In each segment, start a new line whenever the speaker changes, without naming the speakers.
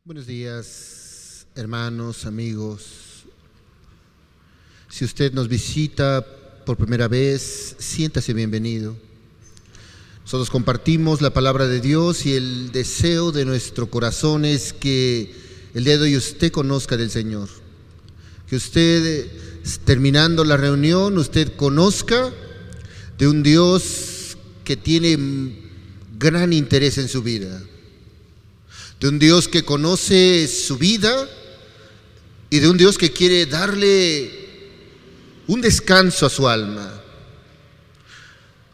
Buenos días, hermanos, amigos. Si usted nos visita por primera vez, siéntase bienvenido. Nosotros compartimos la palabra de Dios y el deseo de nuestro corazón es que el día de hoy usted conozca del Señor. Que usted, terminando la reunión, usted conozca de un Dios que tiene gran interés en su vida. De un Dios que conoce su vida y de un Dios que quiere darle un descanso a su alma.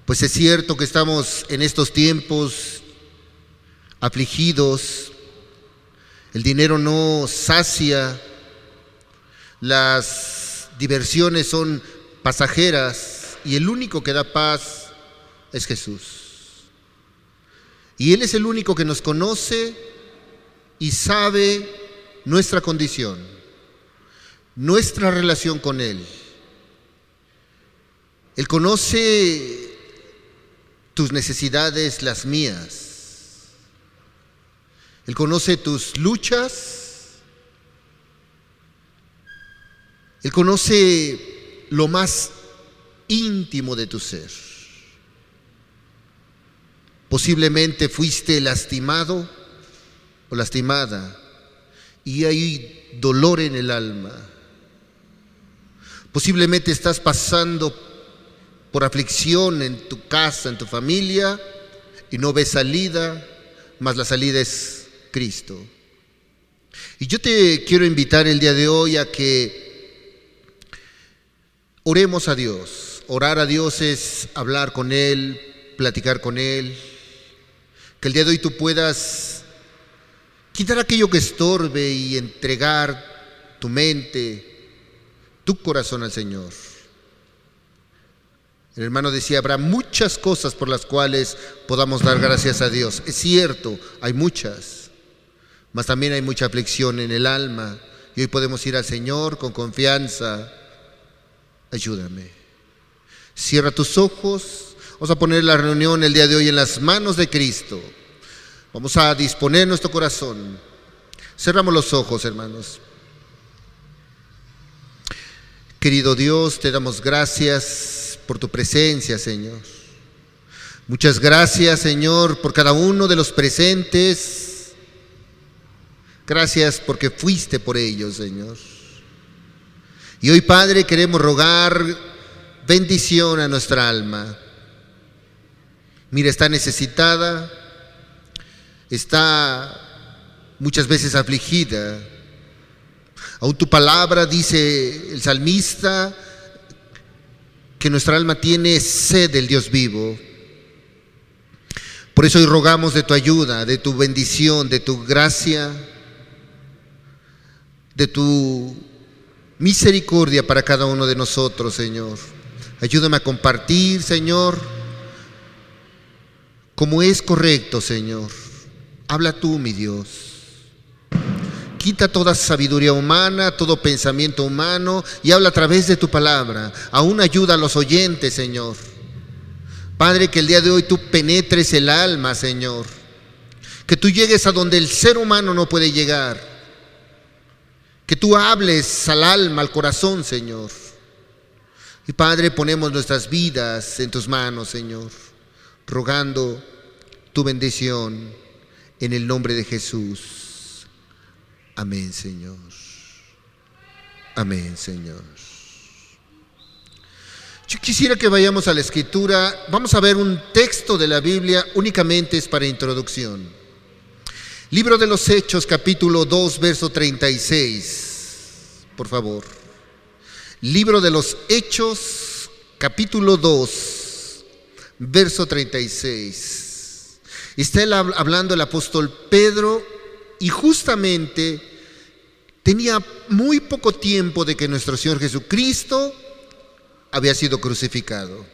Pues es cierto que estamos en estos tiempos afligidos, el dinero no sacia, las diversiones son pasajeras y el único que da paz es Jesús. Y Él es el único que nos conoce y sabe nuestra condición, nuestra relación con Él. Él conoce tus necesidades, las mías. Él conoce tus luchas. Él conoce lo más íntimo de tu ser. Posiblemente fuiste lastimado o lastimada y hay dolor en el alma. Posiblemente estás pasando por aflicción en tu casa, en tu familia y no ves salida, mas la salida es Cristo. Y yo te quiero invitar el día de hoy a que oremos a Dios. Orar a Dios es hablar con Él, platicar con Él. Que el día de hoy tú puedas quitar aquello que estorbe y entregar tu mente, tu corazón al Señor. El hermano decía, habrá muchas cosas por las cuales podamos dar gracias a Dios. Es cierto, hay muchas, mas también hay mucha aflicción en el alma. Y hoy podemos ir al Señor con confianza. Ayúdame. Cierra tus ojos. Vamos a poner la reunión el día de hoy en las manos de Cristo. Vamos a disponer nuestro corazón. Cerramos los ojos, hermanos. Querido Dios, te damos gracias por tu presencia, Señor. Muchas gracias, Señor, por cada uno de los presentes. Gracias porque fuiste por ellos, Señor. Y hoy, Padre, queremos rogar bendición a nuestra alma. Mira, está necesitada, está muchas veces afligida. Aún tu palabra, dice el salmista, que nuestra alma tiene sed del Dios vivo. Por eso hoy rogamos de tu ayuda, de tu bendición, de tu gracia, de tu misericordia para cada uno de nosotros, Señor. Ayúdame a compartir, Señor, como es correcto, Señor. Habla tú, mi Dios. Quita toda sabiduría humana, todo pensamiento humano y habla a través de tu palabra. Aún ayuda a los oyentes, Señor. Padre, que el día de hoy tú penetres el alma, Señor. Que tú llegues a donde el ser humano no puede llegar. Que tú hables al alma, al corazón, Señor. Y Padre, ponemos nuestras vidas en tus manos, Señor, rogando tu bendición en el nombre de Jesús. Amén, Señor. Amén, Señor. Yo quisiera que vayamos a la Escritura. Vamos a ver un texto de la Biblia, únicamente es para introducción. Libro de los Hechos, capítulo 2, verso 36. Por favor. Libro de los Hechos, capítulo 2, verso 36. Está hablando el apóstol Pedro y justamente tenía muy poco tiempo de que nuestro Señor Jesucristo había sido crucificado.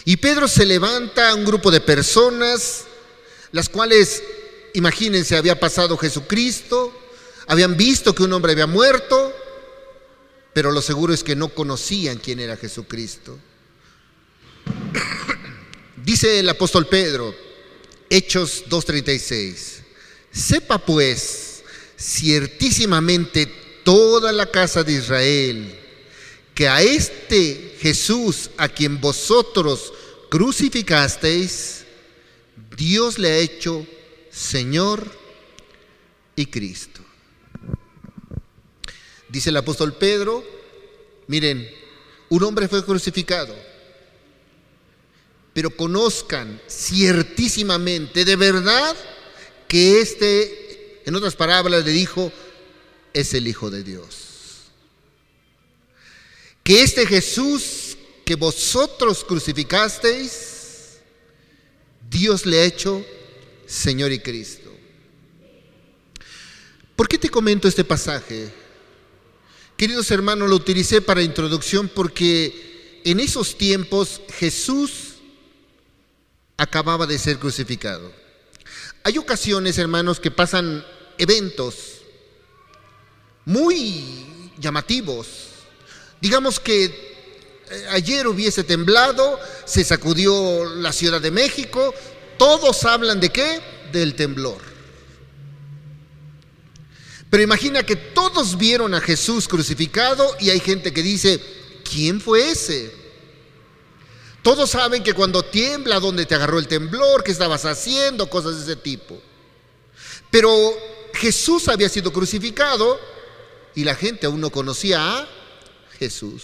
Y Pedro se levanta a un grupo de personas, las cuales, imagínense, había pasado Jesucristo, habían visto que un hombre había muerto, pero lo seguro es que no conocían quién era Jesucristo. Dice el apóstol Pedro, Hechos 2:36, sepa pues ciertísimamente toda la casa de Israel, que a este Jesús a quien vosotros crucificasteis, Dios le ha hecho Señor y Cristo. Dice el apóstol Pedro, miren, un hombre fue crucificado, pero conozcan ciertísimamente, de verdad, que este, en otras palabras, le dijo, es el Hijo de Dios. Que este Jesús que vosotros crucificasteis, Dios le ha hecho Señor y Cristo. ¿Por qué te comento este pasaje? Queridos hermanos, lo utilicé para introducción porque en esos tiempos Jesús acababa de ser crucificado. Hay ocasiones, hermanos, que pasan eventos muy llamativos. Digamos que ayer hubiese temblado, se sacudió la Ciudad de México, todos hablan ¿de qué? Del temblor. Pero imagina que todos vieron a Jesús crucificado y hay gente que dice, ¿quién fue ese? Todos saben que cuando tiembla, ¿dónde te agarró el temblor? ¿Qué estabas haciendo? Cosas de ese tipo. Pero Jesús había sido crucificado y la gente aún no conocía a Jesús.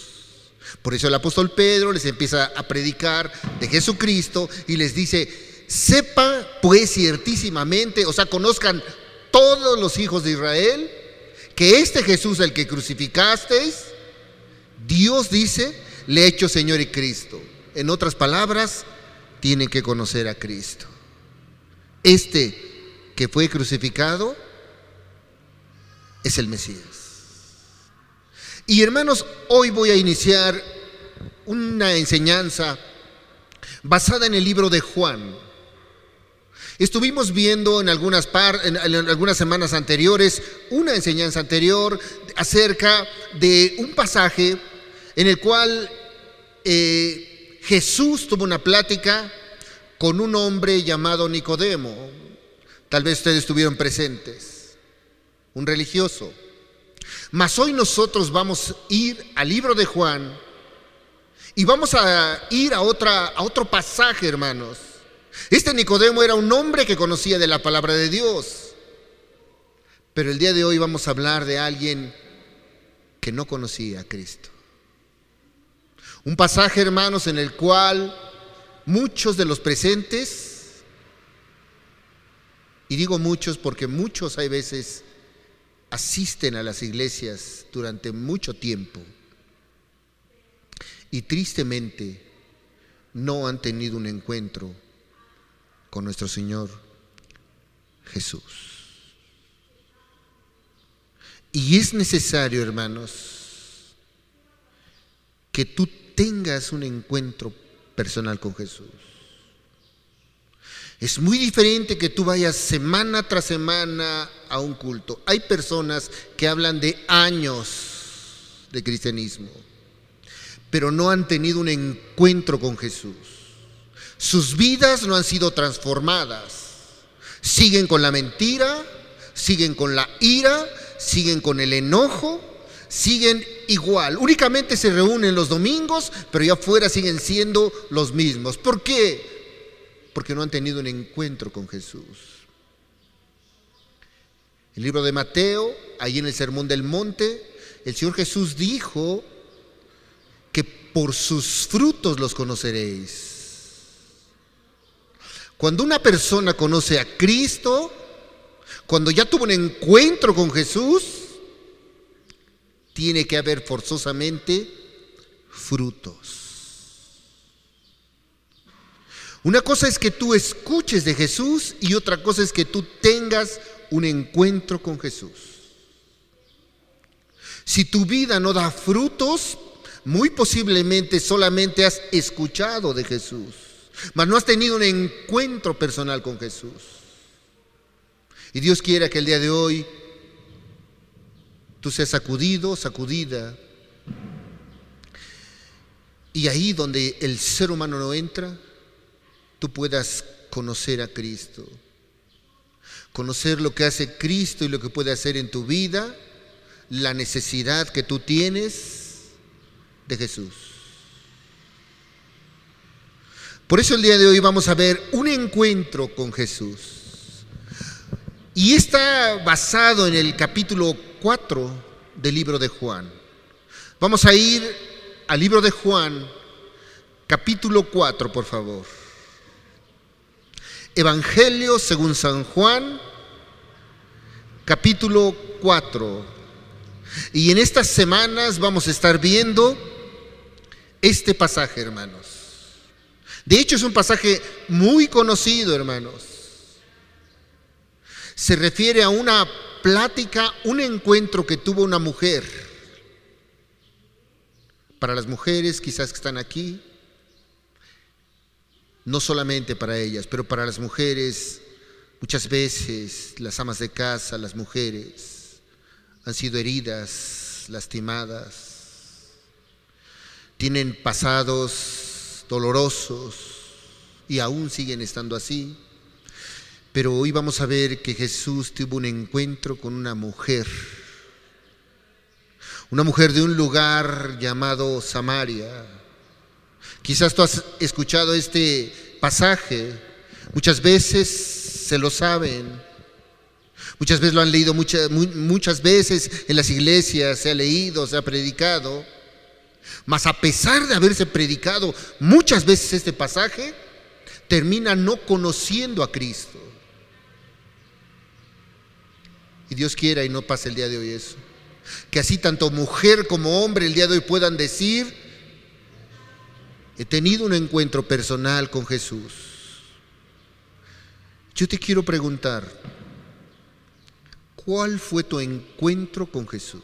Por eso el apóstol Pedro les empieza a predicar de Jesucristo y les dice, sepa pues ciertísimamente, o sea, conozcan todos los hijos de Israel, que este Jesús, el que crucificasteis, Dios dice, le ha hecho Señor y Cristo. En otras palabras, tienen que conocer a Cristo. Este que fue crucificado es el Mesías. Y hermanos, hoy voy a iniciar una enseñanza basada en el libro de Juan. Estuvimos viendo en algunas semanas anteriores una enseñanza anterior acerca de un pasaje en el cual Jesús tuvo una plática con un hombre llamado Nicodemo. Tal vez ustedes estuvieron presentes, un religioso. Mas hoy nosotros vamos a ir al libro de Juan y vamos a ir a otro pasaje, hermanos. Este Nicodemo era un hombre que conocía de la palabra de Dios, pero el día de hoy vamos a hablar de alguien que no conocía a Cristo. Un pasaje, hermanos, en el cual muchos de los presentes, y digo muchos porque muchos hay veces asisten a las iglesias durante mucho tiempo y tristemente no han tenido un encuentro con nuestro Señor Jesús. Y es necesario, hermanos, que tú tengas un encuentro personal con Jesús. Es muy diferente que tú vayas semana tras semana a un culto. Hay personas que hablan de años de cristianismo, pero no han tenido un encuentro con Jesús. Sus vidas no han sido transformadas. Siguen con la mentira, siguen con la ira, siguen con el enojo, siguen igual. Únicamente se reúnen los domingos, pero ya afuera siguen siendo los mismos. ¿Por qué? Porque no han tenido un encuentro con Jesús. El libro de Mateo, ahí en el Sermón del Monte, el Señor Jesús dijo que por sus frutos los conoceréis. Cuando una persona conoce a Cristo, cuando ya tuvo un encuentro con Jesús, tiene que haber forzosamente frutos. Una cosa es que tú escuches de Jesús y otra cosa es que tú tengas un encuentro con Jesús. Si tu vida no da frutos, muy posiblemente solamente has escuchado de Jesús, mas no has tenido un encuentro personal con Jesús. Y Dios quiera que el día de hoy tú seas sacudido, sacudida. Y ahí donde el ser humano no entra, tú puedas conocer a Cristo. conocer lo que hace Cristo y lo que puede hacer en tu vida, la necesidad que tú tienes de Jesús. Por eso el día de hoy vamos a ver un encuentro con Jesús. Y está basado en el capítulo 4 del libro de Juan. Vamos a ir al libro de Juan, capítulo 4, por favor. Evangelio según San Juan, capítulo 4. Y en estas semanas vamos a estar viendo este pasaje, hermanos. De hecho, es un pasaje muy conocido, hermanos. Se refiere a una plática, un encuentro que tuvo una mujer. Para las mujeres quizás que están aquí, no solamente para ellas, pero para las mujeres, muchas veces las amas de casa, las mujeres, han sido heridas, lastimadas, tienen pasados dolorosos y aún siguen estando así. Pero hoy vamos a ver que Jesús tuvo un encuentro con una mujer de un lugar llamado Samaria. Quizás tú has escuchado este pasaje, muchas veces se lo saben, muchas veces lo han leído, muchas veces en las iglesias se ha leído, se ha predicado, mas a pesar de haberse predicado muchas veces este pasaje, termina no conociendo a Cristo. Y Dios quiera y no pase el día de hoy eso. Que así tanto mujer como hombre el día de hoy puedan decir: he tenido un encuentro personal con Jesús. Yo te quiero preguntar, ¿cuál fue tu encuentro con Jesús?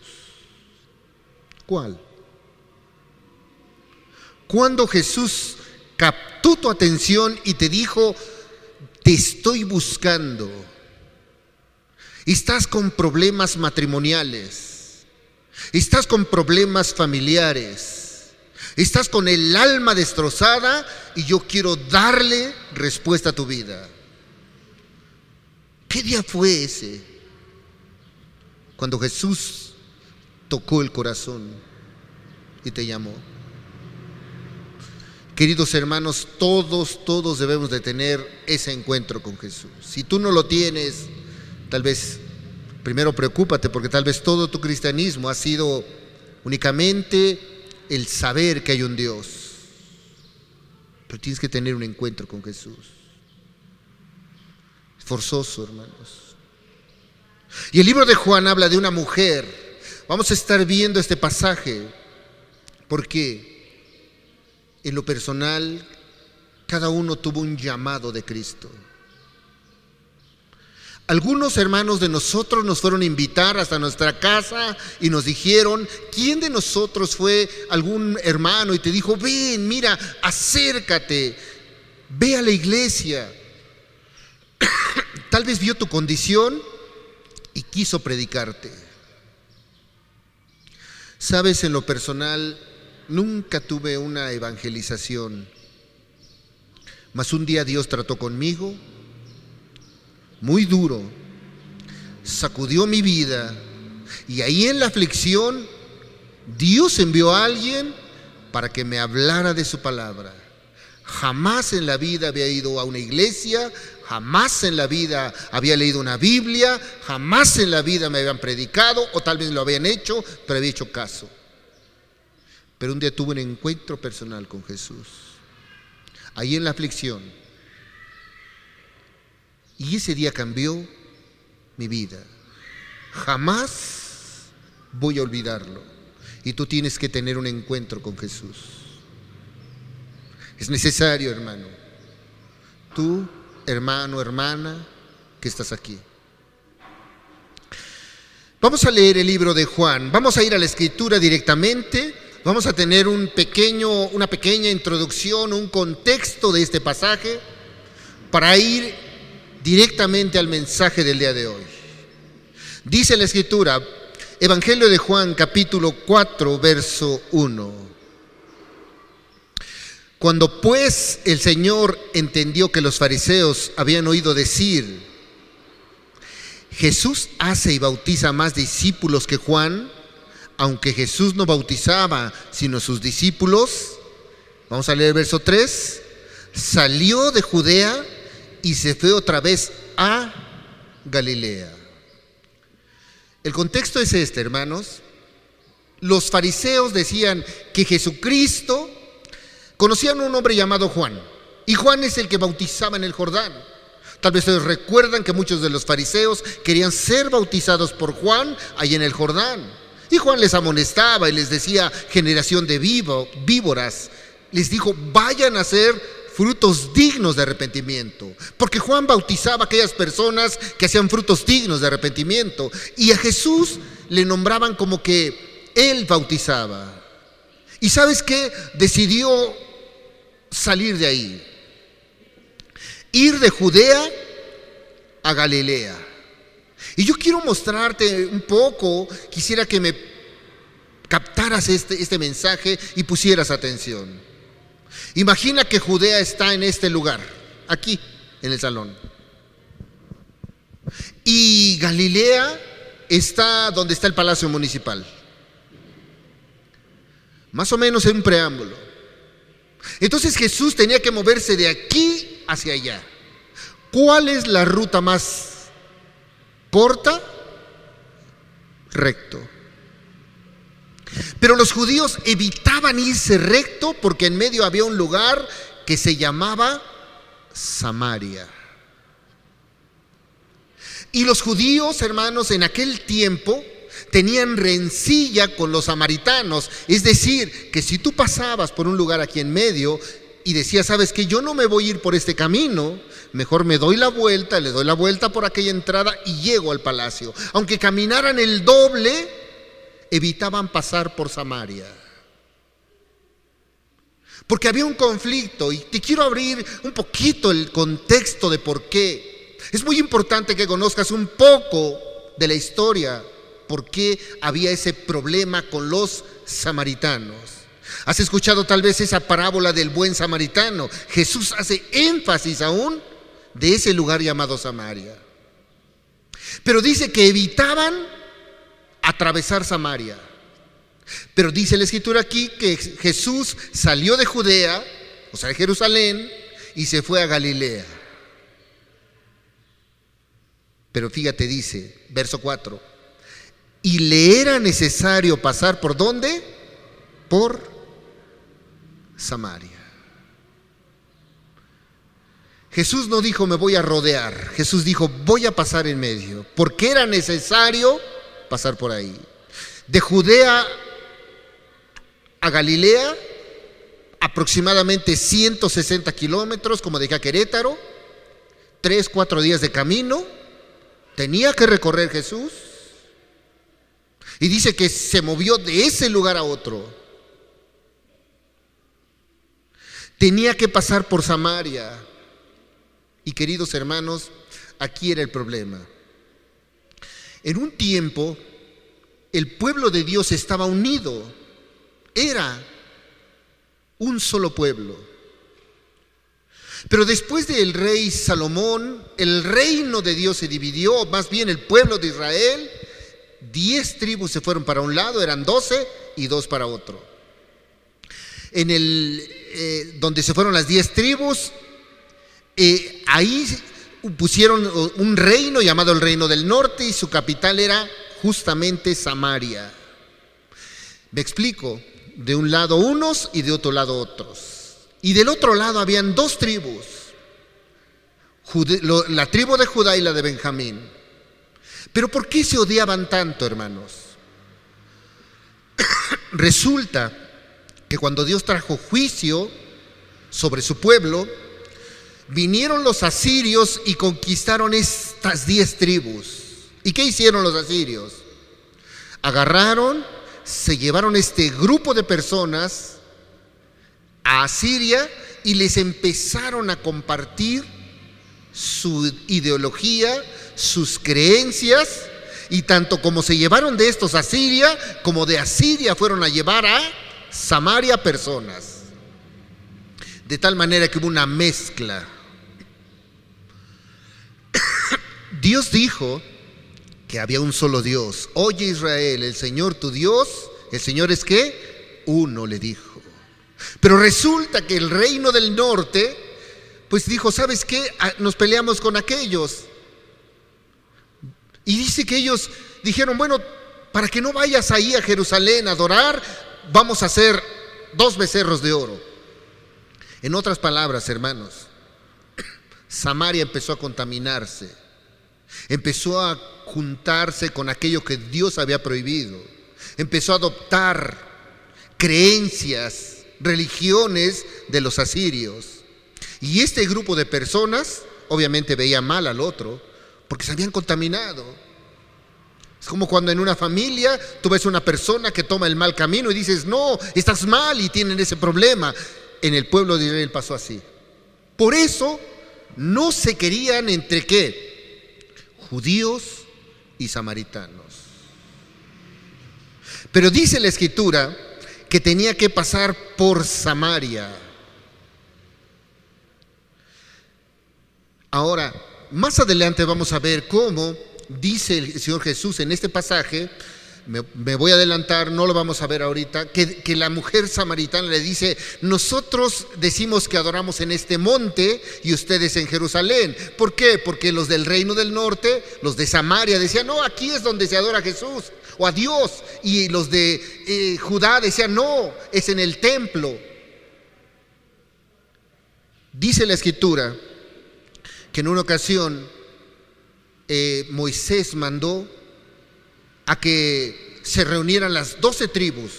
¿Cuál? Cuando Jesús captó tu atención y te dijo: te estoy buscando. Estás con problemas matrimoniales, estás con problemas familiares, estás con el alma destrozada y yo quiero darle respuesta a tu vida. ¿Qué día fue ese? Cuando Jesús tocó el corazón y te llamó. Queridos hermanos, todos debemos de tener ese encuentro con Jesús. Si tú no lo tienes, tal vez primero preocúpate, porque tal vez todo tu cristianismo ha sido únicamente el saber que hay un Dios. Pero tienes que tener un encuentro con Jesús. Es forzoso, hermanos. Y el libro de Juan habla de una mujer. Vamos a estar viendo este pasaje porque en lo personal cada uno tuvo un llamado de Cristo. Algunos hermanos de nosotros nos fueron a invitar hasta nuestra casa y nos dijeron: ¿quién de nosotros fue algún hermano y te dijo: ven, mira, acércate, ve a la iglesia? Tal vez vio tu condición y quiso predicarte. Sabes, en lo personal nunca tuve una evangelización, mas un día Dios trató conmigo muy duro, sacudió mi vida, y ahí en la aflicción Dios envió a alguien para que me hablara de su palabra. Jamás en la vida había ido a una iglesia, jamás en la vida había leído una Biblia, jamás en la vida me habían predicado, o tal vez lo habían hecho, pero había hecho caso. Pero un día tuve un encuentro personal con Jesús, ahí en la aflicción. Y ese día cambió mi vida. Jamás voy a olvidarlo. Y tú tienes que tener un encuentro con Jesús. Es necesario, hermano. Tú, hermano, hermana, que estás aquí. Vamos a leer el libro de Juan. Vamos a ir a la Escritura directamente. Vamos a tener una pequeña introducción, un contexto de este pasaje para ir directamente al mensaje del día de hoy. Dice la Escritura, Evangelio de Juan, capítulo 4, verso 1. Cuando pues el Señor entendió que los fariseos habían oído decir: Jesús hace y bautiza más discípulos que Juan, aunque Jesús no bautizaba sino sus discípulos. Vamos a leer el verso 3. Salió de Judea y se fue otra vez a Galilea. El contexto es este, hermanos. Los fariseos decían que Jesucristo, conocían a un hombre llamado Juan, y Juan es el que bautizaba en el Jordán. Tal vez ustedes recuerdan que muchos de los fariseos querían ser bautizados por Juan ahí en el Jordán. Y Juan les amonestaba y les decía: generación de víboras. Les dijo: vayan a hacer frutos dignos de arrepentimiento. Porque Juan bautizaba a aquellas personas que hacían frutos dignos de arrepentimiento. Y a Jesús le nombraban como que él bautizaba. ¿Y sabes qué? Decidió salir de ahí. Ir de Judea a Galilea. Y yo quiero mostrarte un poco, quisiera que me captaras este mensaje y pusieras atención. Imagina que Judea está en este lugar, aquí, en el salón. Y Galilea está donde está el Palacio Municipal. Más o menos en un preámbulo. Entonces Jesús tenía que moverse de aquí hacia allá. ¿Cuál es la ruta más corta? Recto. Pero los judíos evitaban irse recto porque en medio había un lugar que se llamaba Samaria. Y los judíos, hermanos, en aquel tiempo tenían rencilla con los samaritanos. Es decir, que si tú pasabas por un lugar aquí en medio y decías: ¿sabes qué? Yo no me voy a ir por este camino, mejor me doy la vuelta, le doy la vuelta por aquella entrada y llego al palacio. Aunque caminaran el doble, evitaban pasar por Samaria. Porque había un conflicto, y te quiero abrir un poquito el contexto de por qué. Es muy importante que conozcas un poco de la historia, por qué había ese problema con los samaritanos. Has escuchado tal vez esa parábola del buen samaritano. Jesús hace énfasis aún de ese lugar llamado Samaria. Pero dice que evitaban atravesar Samaria. Pero dice la escritura aquí que Jesús salió de Judea, o sea de Jerusalén, y se fue a Galilea. Pero fíjate, dice, verso 4, y le era necesario pasar ¿por dónde? Por Samaria. Jesús no dijo: me voy a rodear. Jesús dijo: voy a pasar en medio, porque era necesario pasar por ahí. De Judea a Galilea, aproximadamente 160 kilómetros, como de acá a Querétaro, 3-4 días de camino tenía que recorrer Jesús. Y dice que se movió de ese lugar a otro. Tenía que pasar por Samaria. Y queridos hermanos, aquí era el problema. En un tiempo, el pueblo de Dios estaba unido. Era un solo pueblo. Pero después del rey Salomón, el reino de Dios se dividió, más bien el pueblo de Israel. 10 tribus se fueron para un lado, eran 12, y 2 para otro. En donde se fueron las 10 tribus, ahí pusieron un reino llamado el Reino del Norte, y su capital era justamente Samaria. Me explico: de un lado unos y de otro lado otros. Y del otro lado habían 2 tribus, la tribu de Judá y la de Benjamín. Pero ¿por qué se odiaban tanto, hermanos? Resulta que cuando Dios trajo juicio sobre su pueblo, vinieron los asirios y conquistaron estas 10 tribus. ¿Y qué hicieron los asirios? Agarraron, se llevaron este grupo de personas a Asiria y les empezaron a compartir su ideología, sus creencias, y tanto como se llevaron de estos a Asiria, como de Asiria fueron a llevar a Samaria personas. De tal manera que hubo una mezcla. Dios dijo que había un solo Dios. Oye Israel, el Señor tu Dios, ¿el Señor es qué? Uno, le dijo. Pero resulta que el reino del norte, pues dijo, ¿sabes qué? Nos peleamos con aquellos. Y dice que ellos dijeron, bueno, para que no vayas ahí a Jerusalén a adorar, vamos a hacer 2 becerros de oro. En otras palabras, hermanos, Samaria empezó a contaminarse, empezó a juntarse con aquello que Dios había prohibido, empezó a adoptar creencias, religiones de los asirios. Y este grupo de personas obviamente veía mal al otro porque se habían contaminado. Es como cuando en una familia tú ves una persona que toma el mal camino y dices, no, estás mal, y tienen ese problema. En el pueblo de Israel pasó así. Por eso no se querían entre ¿qué? Judíos y samaritanos. Pero dice la Escritura que tenía que pasar por Samaria. Ahora, más adelante vamos a ver cómo dice el Señor Jesús en este pasaje. Me voy a adelantar, no lo vamos a ver ahorita, que la mujer samaritana le dice, nosotros decimos que adoramos en este monte y ustedes en Jerusalén. ¿Por qué? Porque los del reino del norte, los de Samaria, decían, no, aquí es donde se adora a Jesús o a Dios. Y los de Judá decían, no, es en el templo. Dice la Escritura que en una ocasión Moisés mandó a que se reunieran las 12 tribus.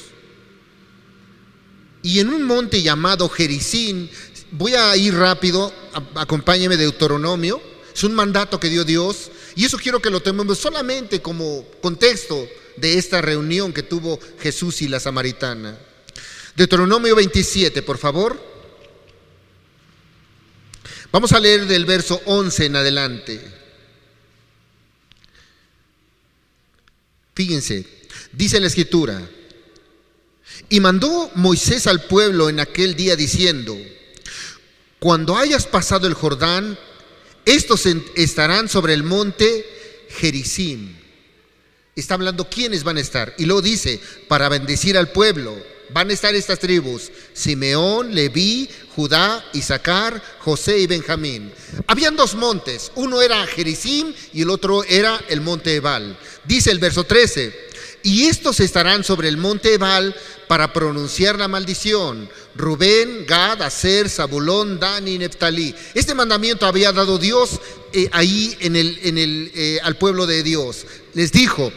Y en un monte llamado Gerizim, voy a ir rápido, acompáñeme, de Deuteronomio, es un mandato que dio Dios, y eso quiero que lo tomemos solamente como contexto de esta reunión que tuvo Jesús y la samaritana. Deuteronomio 27, por favor. Vamos a leer del verso 11 en adelante. Fíjense, dice la Escritura, y mandó Moisés al pueblo en aquel día diciendo, cuando hayas pasado el Jordán, estos estarán sobre el monte Gerizim. Está hablando quiénes van a estar. Y luego dice, para bendecir al pueblo, van a estar estas tribus, Simeón, Leví, Judá, Isaacar, José y Benjamín. Habían 2 montes, uno era Gerizim y el otro era el monte Ebal. Dice el verso 13, y estos estarán sobre el monte Ebal para pronunciar la maldición, Rubén, Gad, Aser, Zabulón, Dan y Neftalí. Este mandamiento había dado Dios ahí al pueblo de Dios. Les dijo,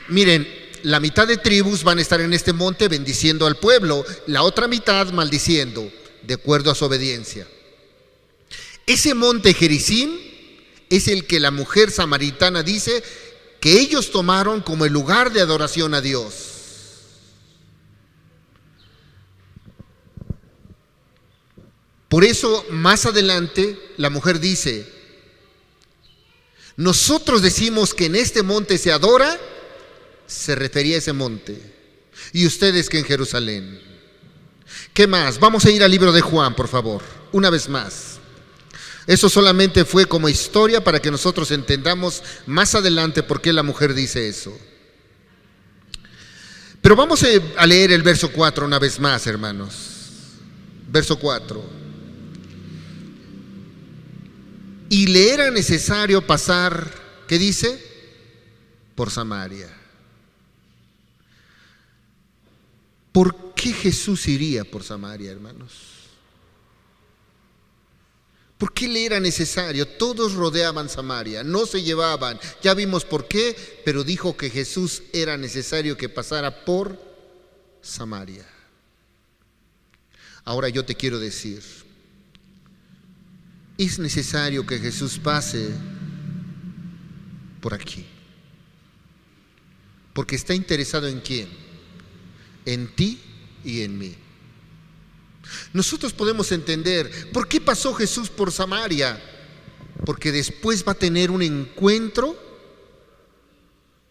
miren, la mitad de tribus van a estar en este monte bendiciendo al pueblo, la otra mitad maldiciendo, de acuerdo a su obediencia. Ese monte Gerizim es el que la mujer samaritana dice que ellos tomaron como el lugar de adoración a Dios. Por eso, más adelante, la mujer dice, nosotros decimos que en este monte se adora, se refería a ese monte, y ustedes que en Jerusalén. ¿Qué más? Vamos a ir al libro de Juan, por favor, una vez más. Eso solamente fue como historia para que nosotros entendamos más adelante por qué la mujer dice eso. Pero vamos a leer el verso 4 una vez más, hermanos. Verso 4. Y le era necesario pasar, ¿qué dice? Por Samaria. ¿Por qué Jesús iría por Samaria, hermanos? ¿Por qué le era necesario? Todos rodeaban Samaria, no se llevaban. Ya vimos por qué, pero dijo que Jesús era necesario que pasara por Samaria. Ahora yo te quiero decir, es necesario que Jesús pase por aquí, porque está interesado ¿en quién? En ti y en mí. Nosotros podemos entender por qué pasó Jesús por Samaria, porque después va a tener un encuentro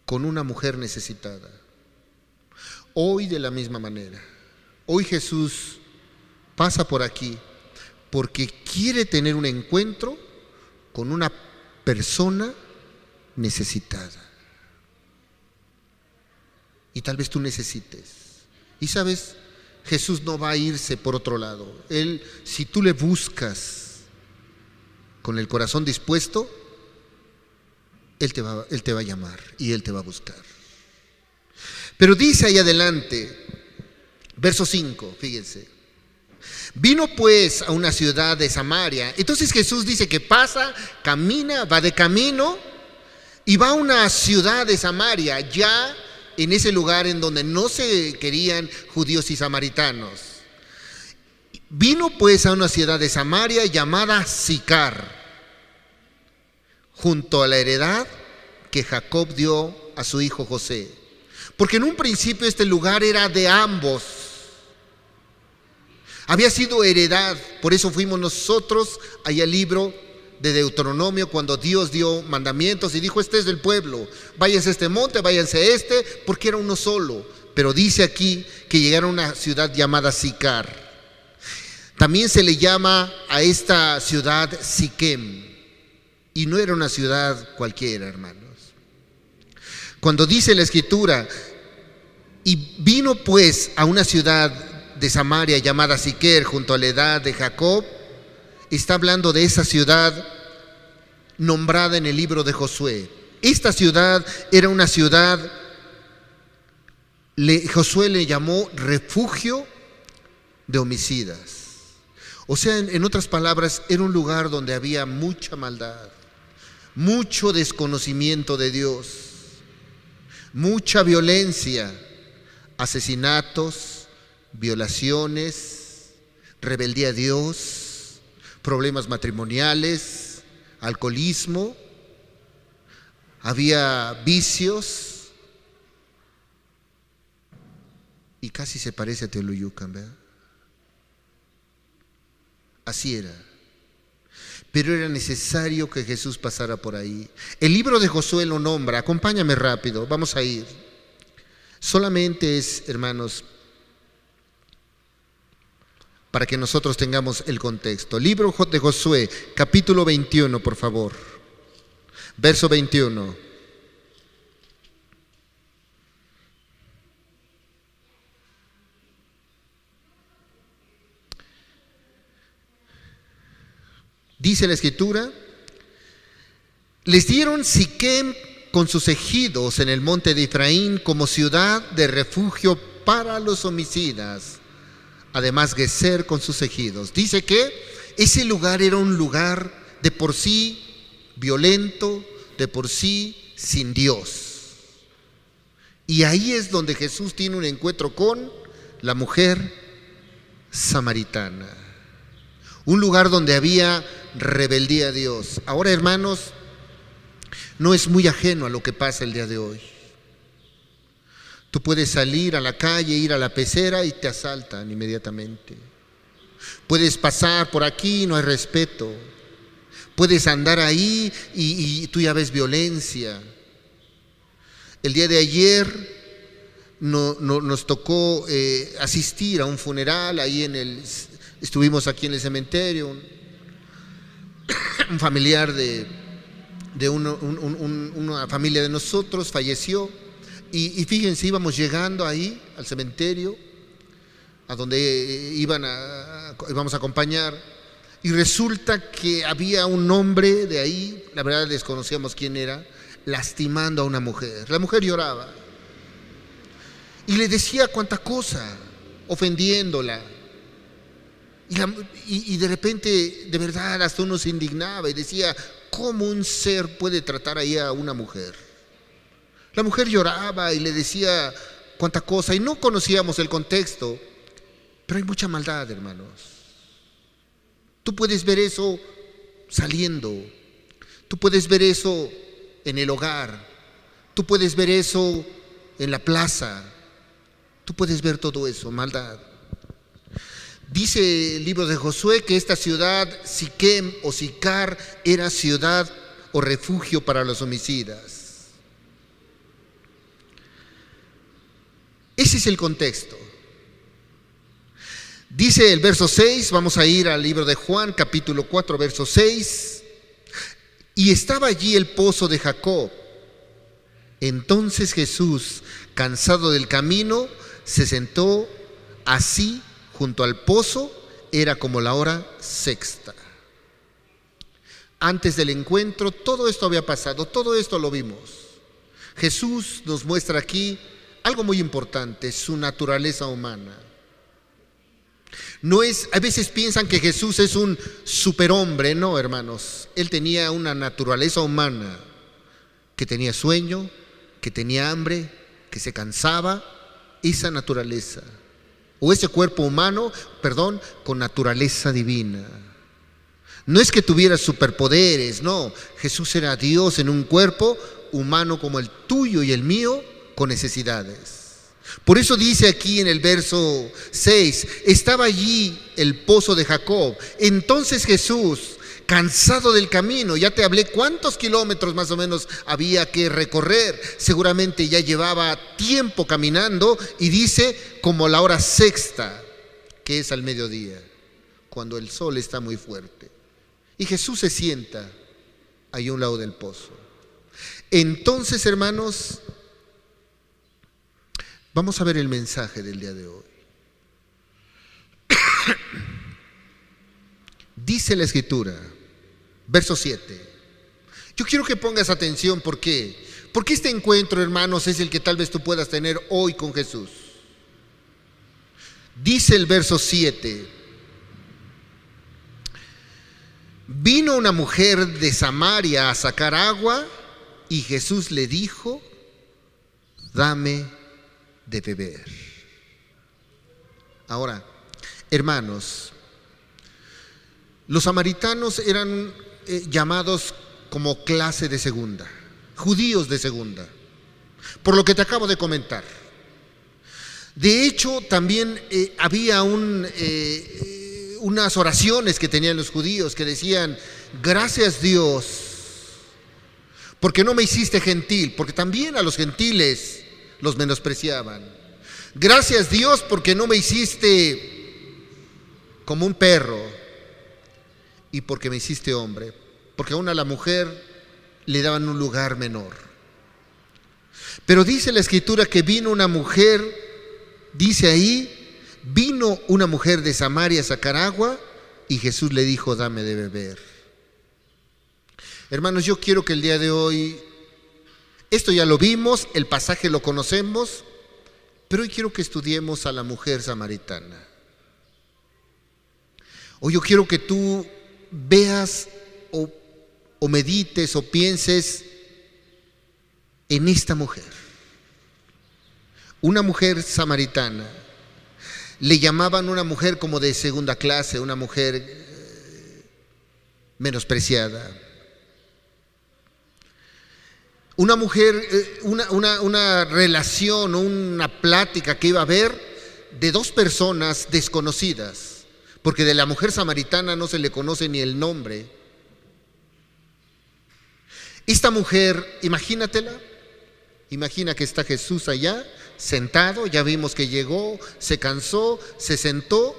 con una mujer necesitada. Hoy de la misma manera, hoy Jesús pasa por aquí porque quiere tener un encuentro con una persona necesitada. Y tal vez tú necesites. Y sabes, Jesús no va a irse por otro lado. Él, si tú le buscas con el corazón dispuesto, Él te va a llamar y Él te va a buscar. Pero dice ahí adelante, verso 5, fíjense. Vino pues a una ciudad de Samaria. Entonces Jesús dice que pasa, camina, va de camino y va a una ciudad de Samaria, ya en ese lugar en donde no se querían judíos y samaritanos. Vino pues a una ciudad de Samaria llamada Sicar, junto a la heredad que Jacob dio a su hijo José. Porque en un principio este lugar era de ambos. Había sido heredad, por eso fuimos nosotros allá al libro de Deuteronomio, cuando Dios dio mandamientos y dijo: este es del pueblo, váyanse a este monte, váyanse a este, porque era uno solo. Pero dice aquí que llegaron a una ciudad llamada Sicar. También se le llama a esta ciudad Siquem, y no era una ciudad cualquiera, hermanos. Cuando dice la Escritura, y vino pues a una ciudad de Samaria llamada Siquer, junto a la heredad de Jacob, está hablando de esa ciudad nombrada en el libro de Josué. Esta ciudad era una ciudad, Josué le llamó refugio de homicidas. O sea, en otras palabras, era un lugar donde había mucha maldad, mucho desconocimiento de Dios, mucha violencia, asesinatos, violaciones, rebeldía a Dios, problemas matrimoniales, alcoholismo, había vicios, y casi se parece a Teoloyucan, ¿verdad? Así era. Pero era necesario que Jesús pasara por ahí. El libro de Josué lo nombra. Acompáñame rápido, vamos a ir. Solamente es, hermanos, para que nosotros tengamos el contexto. Libro de Josué, capítulo 21, por favor. Verso 21. Dice la Escritura: les dieron Siquem con sus ejidos en el monte de Efraín como ciudad de refugio para los homicidas. Además Geser con sus ejidos. Dice que ese lugar era un lugar de por sí violento, de por sí sin Dios. Y ahí es donde Jesús tiene un encuentro con la mujer samaritana. Un lugar donde había rebeldía a Dios. Ahora, hermanos, no es muy ajeno a lo que pasa el día de hoy. Tú puedes salir a la calle, ir a la pecera y te asaltan inmediatamente. Puedes pasar por aquí y no hay respeto. Puedes andar ahí y tú ya ves violencia. El día de ayer nos tocó asistir a un funeral ahí estuvimos aquí en el cementerio. Un familiar de una familia de nosotros falleció. Y fíjense, íbamos llegando ahí al cementerio, a donde íbamos a acompañar, y resulta que había un hombre de ahí, la verdad desconocíamos quién era, lastimando a una mujer. La mujer lloraba y le decía cuánta cosa, ofendiéndola. Y de repente, de verdad, hasta uno se indignaba y decía: ¿cómo un ser puede tratar ahí a una mujer? La mujer lloraba y le decía cuánta cosa, y no conocíamos el contexto, pero hay mucha maldad, hermanos. Tú puedes ver eso saliendo, tú puedes ver eso en el hogar, tú puedes ver eso en la plaza, tú puedes ver todo eso, maldad. Dice el libro de Josué que esta ciudad, Siquem o Sicar, era ciudad o refugio para los homicidas. Ese es el contexto. Dice el verso 6, vamos a ir al libro de Juan, capítulo 4, verso 6. Y estaba allí el pozo de Jacob. Entonces Jesús, cansado del camino, se sentó así junto al pozo. Era como la hora sexta. Antes del encuentro, todo esto había pasado, todo esto lo vimos. Jesús nos muestra aquí algo muy importante, su naturaleza humana. A veces piensan que Jesús es un superhombre. No, hermanos, Él tenía una naturaleza humana, que tenía sueño, que tenía hambre, que se cansaba, esa naturaleza, o ese cuerpo humano, con naturaleza divina. No es que tuviera superpoderes, no, Jesús era Dios en un cuerpo humano como el tuyo y el mío, con necesidades. Por eso dice aquí en el verso 6, estaba allí el pozo de Jacob. Entonces Jesús, cansado del camino, ya te hablé cuántos kilómetros más o menos había que recorrer, seguramente ya llevaba tiempo caminando, y dice como la hora sexta, que es al mediodía, cuando el sol está muy fuerte. Y Jesús se sienta ahí a un lado del pozo. Entonces, hermanos, vamos a ver el mensaje del día de hoy. Dice la Escritura, verso 7. Yo quiero que pongas atención. ¿Por qué? Porque este encuentro, hermanos, es el que tal vez tú puedas tener hoy con Jesús. Dice el verso 7. Vino una mujer de Samaria a sacar agua, y Jesús le dijo, dame de beber. Ahora, hermanos, los samaritanos eran llamados como clase de segunda, judíos de segunda, por lo que te acabo de comentar. De hecho, también había unas oraciones que tenían los judíos que decían, gracias Dios, porque no me hiciste gentil, porque también a los gentiles los menospreciaban. Gracias Dios porque no me hiciste como un perro, y porque me hiciste hombre, porque aún a la mujer le daban un lugar menor. Pero dice la Escritura que vino una mujer, dice ahí, vino una mujer de Samaria a sacar agua, y Jesús le dijo, dame de beber. Hermanos, yo quiero que el día de hoy, esto ya lo vimos, el pasaje lo conocemos, pero hoy quiero que estudiemos a la mujer samaritana. Hoy yo quiero que tú veas o medites o pienses en esta mujer. Una mujer samaritana. Le llamaban una mujer como de segunda clase, una mujer menospreciada. Una mujer, una relación, una plática que iba a haber de dos personas desconocidas, porque de la mujer samaritana no se le conoce ni el nombre. Esta mujer, imagínatela, imagina que está Jesús allá, sentado, ya vimos que llegó, se cansó, se sentó,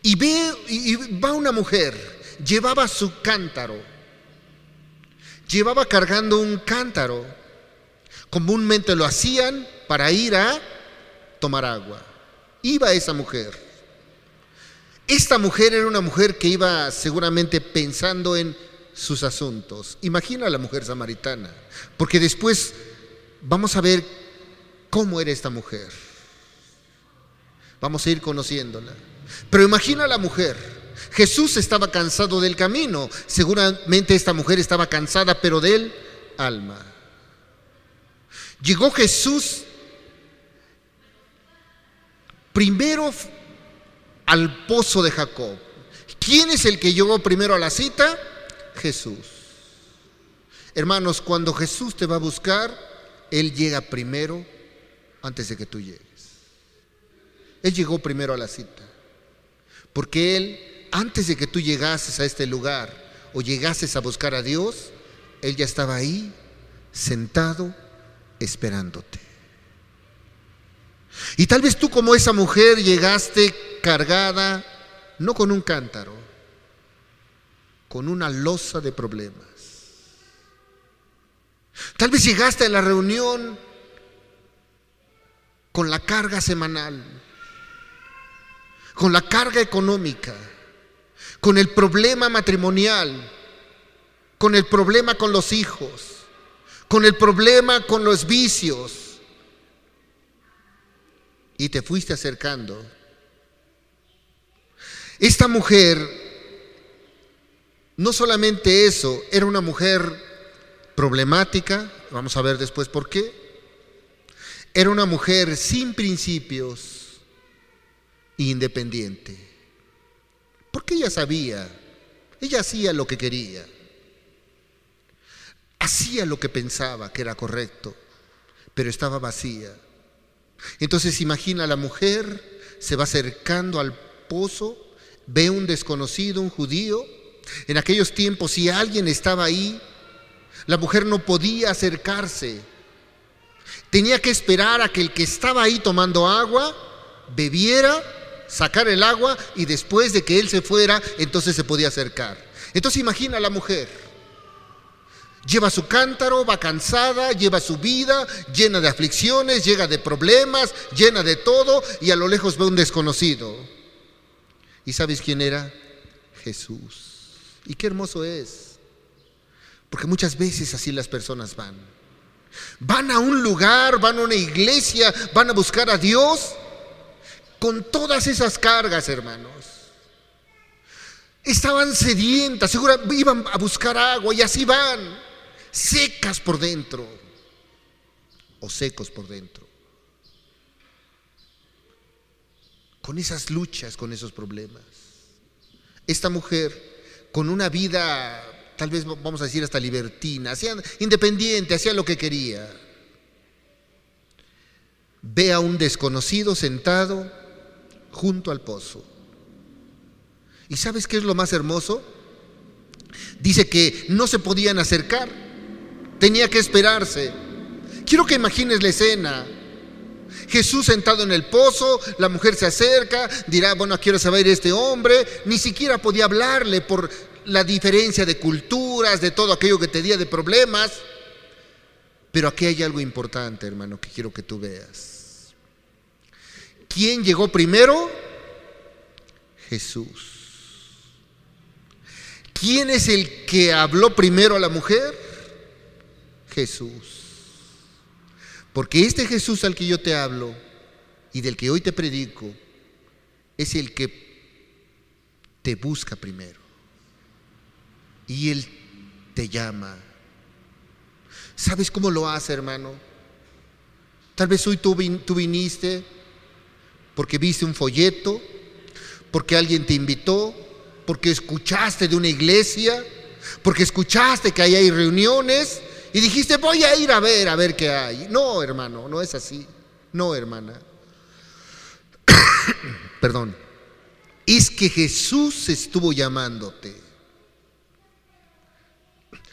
y va una mujer, llevaba su cántaro. Llevaba cargando un cántaro. Comúnmente lo hacían para ir a tomar agua. Iba esa mujer. Esta mujer era una mujer que iba seguramente pensando en sus asuntos. Imagina a la mujer samaritana, porque después vamos a ver cómo era esta mujer. Vamos a ir conociéndola. Pero imagina a la mujer. Jesús estaba cansado del camino. Seguramente esta mujer estaba cansada, pero del alma. Llegó Jesús primero al pozo de Jacob. ¿Quién es el que llegó primero a la cita? Jesús. Hermanos, cuando Jesús te va a buscar, Él llega primero antes de que tú llegues. Él llegó primero a la cita, porque Él, antes de que tú llegases a este lugar o llegases a buscar a Dios, Él ya estaba ahí, sentado, esperándote. Y tal vez tú, como esa mujer, llegaste cargada, no con un cántaro, con una losa de problemas. Tal vez llegaste a la reunión con la carga semanal, con la carga económica, con el problema matrimonial, con el problema con los hijos, con el problema con los vicios, y te fuiste acercando. Esta mujer, no solamente eso, era una mujer problemática, vamos a ver después por qué. Era una mujer sin principios e independiente. Porque ella sabía, ella hacía lo que quería, hacía lo que pensaba que era correcto, pero estaba vacía. Entonces imagina a la mujer, se va acercando al pozo, ve un desconocido, un judío. En aquellos tiempos, si alguien estaba ahí, la mujer no podía acercarse. Tenía que esperar a que el que estaba ahí tomando agua bebiera, sacar el agua, y después de que él se fuera, entonces se podía acercar. Entonces imagina a la mujer. Lleva su cántaro, va cansada, lleva su vida llena de aflicciones, llena de problemas, llena de todo, y a lo lejos ve un desconocido. ¿Y sabes quién era? Jesús. Y qué hermoso es, porque muchas veces así las personas van a un lugar, van a una iglesia, van a buscar a Dios con todas esas cargas, hermanos. Estaban sedientas, seguro iban a buscar agua, y así van, secas por dentro o secos por dentro, con esas luchas, con esos problemas. Esta mujer, con una vida, tal vez vamos a decir hasta libertina, independiente, hacía lo que quería, ve a un desconocido sentado junto al pozo. ¿Y sabes qué es lo más hermoso? Dice que no se podían acercar, tenía que esperarse. Quiero que imagines la escena. Jesús sentado en el pozo, la mujer se acerca, dirá, bueno, ¿a qué hora se va a ir este hombre? Ni siquiera podía hablarle por la diferencia de culturas, de todo aquello que tenía de problemas. Pero aquí hay algo importante, hermano, que quiero que tú veas. ¿Quién llegó primero? Jesús. ¿Quién es el que habló primero a la mujer? Jesús. Porque este Jesús al que yo te hablo y del que hoy te predico es el que te busca primero. Y Él te llama. ¿Sabes cómo lo hace, hermano? Tal vez hoy tú viniste porque viste un folleto, porque alguien te invitó, porque escuchaste de una iglesia, porque escuchaste que ahí hay reuniones y dijiste, voy a ir a ver qué hay. No, hermano, no es así. No, hermana. Perdón. Es que Jesús estuvo llamándote.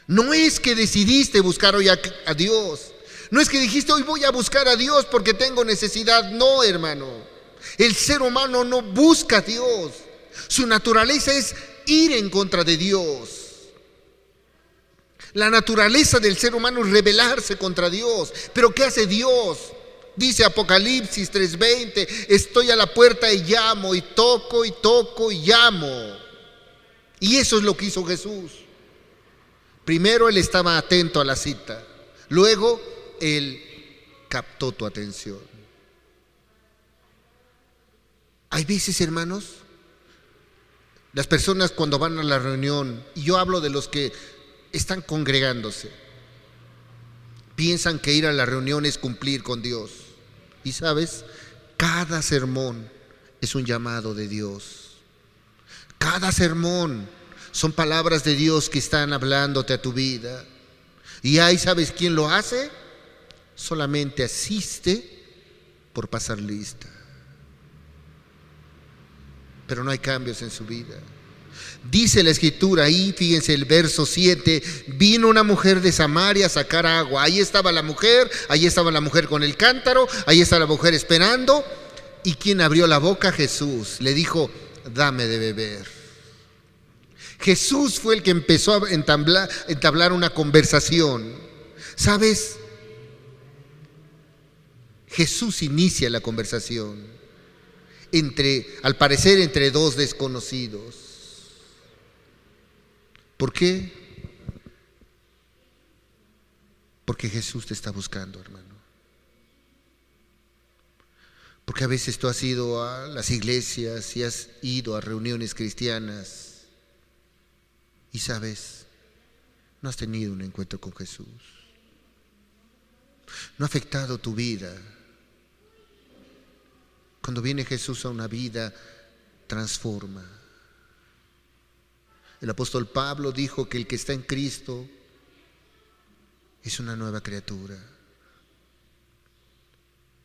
No es que decidiste buscar hoy a Dios. No es que dijiste, hoy voy a buscar a Dios porque tengo necesidad. No, hermano. El ser humano no busca a Dios. Su naturaleza es ir en contra de Dios. La naturaleza del ser humano es rebelarse contra Dios. Pero ¿qué hace Dios? Dice Apocalipsis 3:20, estoy a la puerta y llamo, y toco y llamo. Y eso es lo que hizo Jesús. Primero Él estaba atento a la cita, luego Él captó tu atención. Hay veces, hermanos, las personas cuando van a la reunión, y yo hablo de los que están congregándose, piensan que ir a la reunión es cumplir con Dios. Y sabes, cada sermón es un llamado de Dios. Cada sermón son palabras de Dios que están hablándote a tu vida. Y ahí, ¿sabes quién lo hace? Solamente asiste por pasar lista. Pero no hay cambios en su vida. Dice la escritura ahí, fíjense el verso 7, vino una mujer de Samaria a sacar agua. Ahí estaba la mujer con el cántaro, ahí está la mujer esperando. ¿Y quién abrió la boca? Jesús. Le dijo, dame de beber. Jesús fue el que empezó a entablar una conversación. ¿Sabes? Jesús inicia la conversación al parecer entre dos desconocidos. ¿Por qué? Porque Jesús te está buscando, hermano. Porque a veces tú has ido a las iglesias y has ido a reuniones cristianas y sabes, no has tenido un encuentro con Jesús. No ha afectado tu vida. Cuando viene Jesús a una vida, transforma. El apóstol Pablo dijo que el que está en Cristo es una nueva criatura.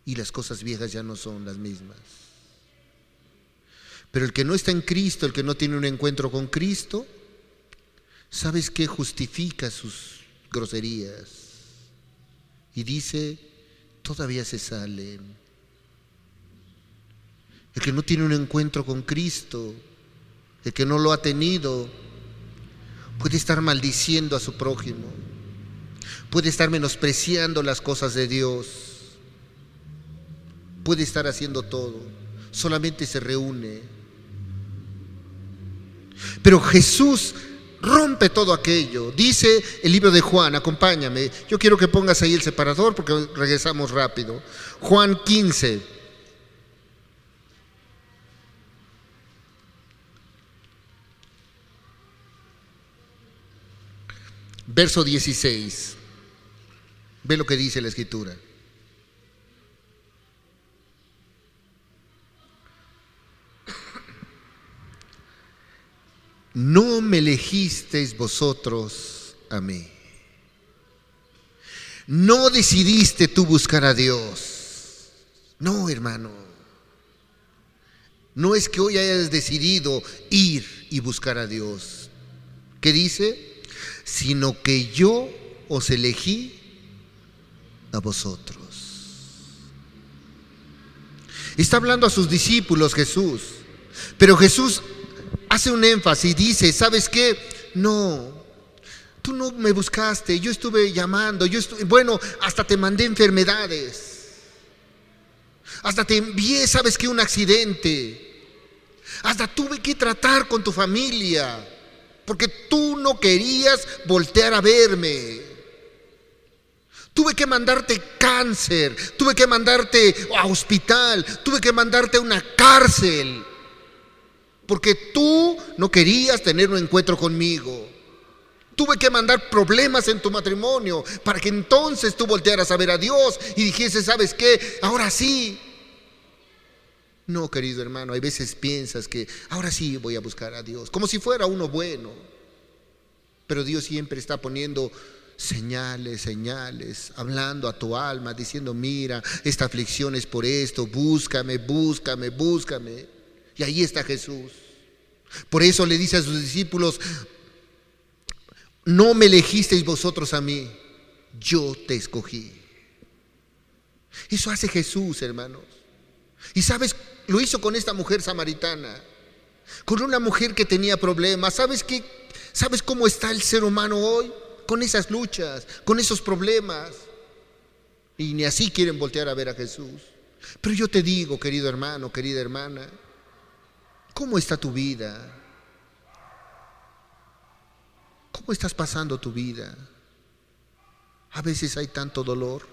Y las cosas viejas ya no son las mismas. Pero el que no está en Cristo, el que no tiene un encuentro con Cristo, ¿sabes qué? Justifica sus groserías. Y dice, todavía se salen. El que no tiene un encuentro con Cristo, el que no lo ha tenido, puede estar maldiciendo a su prójimo, puede estar menospreciando las cosas de Dios, puede estar haciendo todo, solamente se reúne. Pero Jesús rompe todo aquello. Dice el libro de Juan, acompáñame, yo quiero que pongas ahí el separador porque regresamos rápido. Juan 15. Verso 16. Ve lo que dice la Escritura. No me elegisteis vosotros a mí. No decidiste tú buscar a Dios. No, hermano. No es que hoy hayas decidido ir y buscar a Dios. ¿Qué dice? Sino que yo os elegí a vosotros. Está hablando a sus discípulos Jesús, pero Jesús hace un énfasis, dice, ¿sabes qué? No, tú no me buscaste, yo estuve llamando, bueno, hasta te mandé enfermedades, hasta te envié, ¿sabes qué? Un accidente, hasta tuve que tratar con tu familia, porque tú no querías voltear a verme. Tuve que mandarte cáncer, tuve que mandarte a hospital, tuve que mandarte a una cárcel, porque tú no querías tener un encuentro conmigo. Tuve que mandar problemas en tu matrimonio para que entonces tú voltearas a ver a Dios y dijese, ¿sabes qué? Ahora sí. No, querido hermano, hay veces piensas que ahora sí voy a buscar a Dios, como si fuera uno bueno. Pero Dios siempre está poniendo señales, hablando a tu alma, diciendo, mira, esta aflicción es por esto, búscame. Y ahí está Jesús. Por eso le dice a sus discípulos, no me elegisteis vosotros a mí, yo te escogí. Eso hace Jesús, hermanos. Y sabes, lo hizo con esta mujer samaritana, con una mujer que tenía problemas. ¿Sabes cómo está el ser humano hoy? Con esas luchas, con esos problemas. Y ni así quieren voltear a ver a Jesús. Pero yo te digo, querido hermano, querida hermana, ¿cómo está tu vida? ¿Cómo estás pasando tu vida? A veces hay tanto dolor.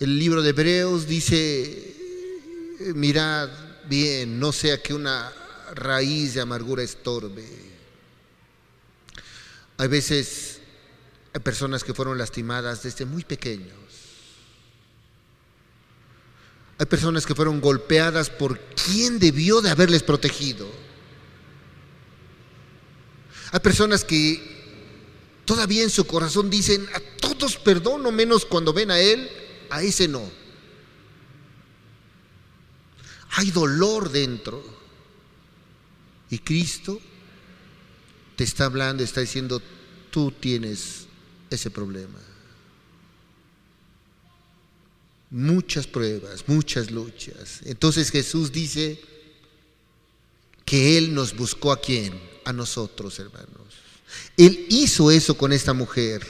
El libro de Hebreos dice, mirad bien, no sea que una raíz de amargura estorbe. Hay veces hay personas que fueron lastimadas desde muy pequeños. Hay personas que fueron golpeadas por quien debió de haberles protegido. Hay personas que todavía en su corazón dicen, a todos perdono menos cuando ven a él, a ese no. Hay dolor dentro. Y Cristo te está hablando, está diciendo, tú tienes ese problema. Muchas pruebas, muchas luchas. Entonces Jesús dice que Él nos buscó ¿a quién? A nosotros, hermanos. Él hizo eso con esta mujer.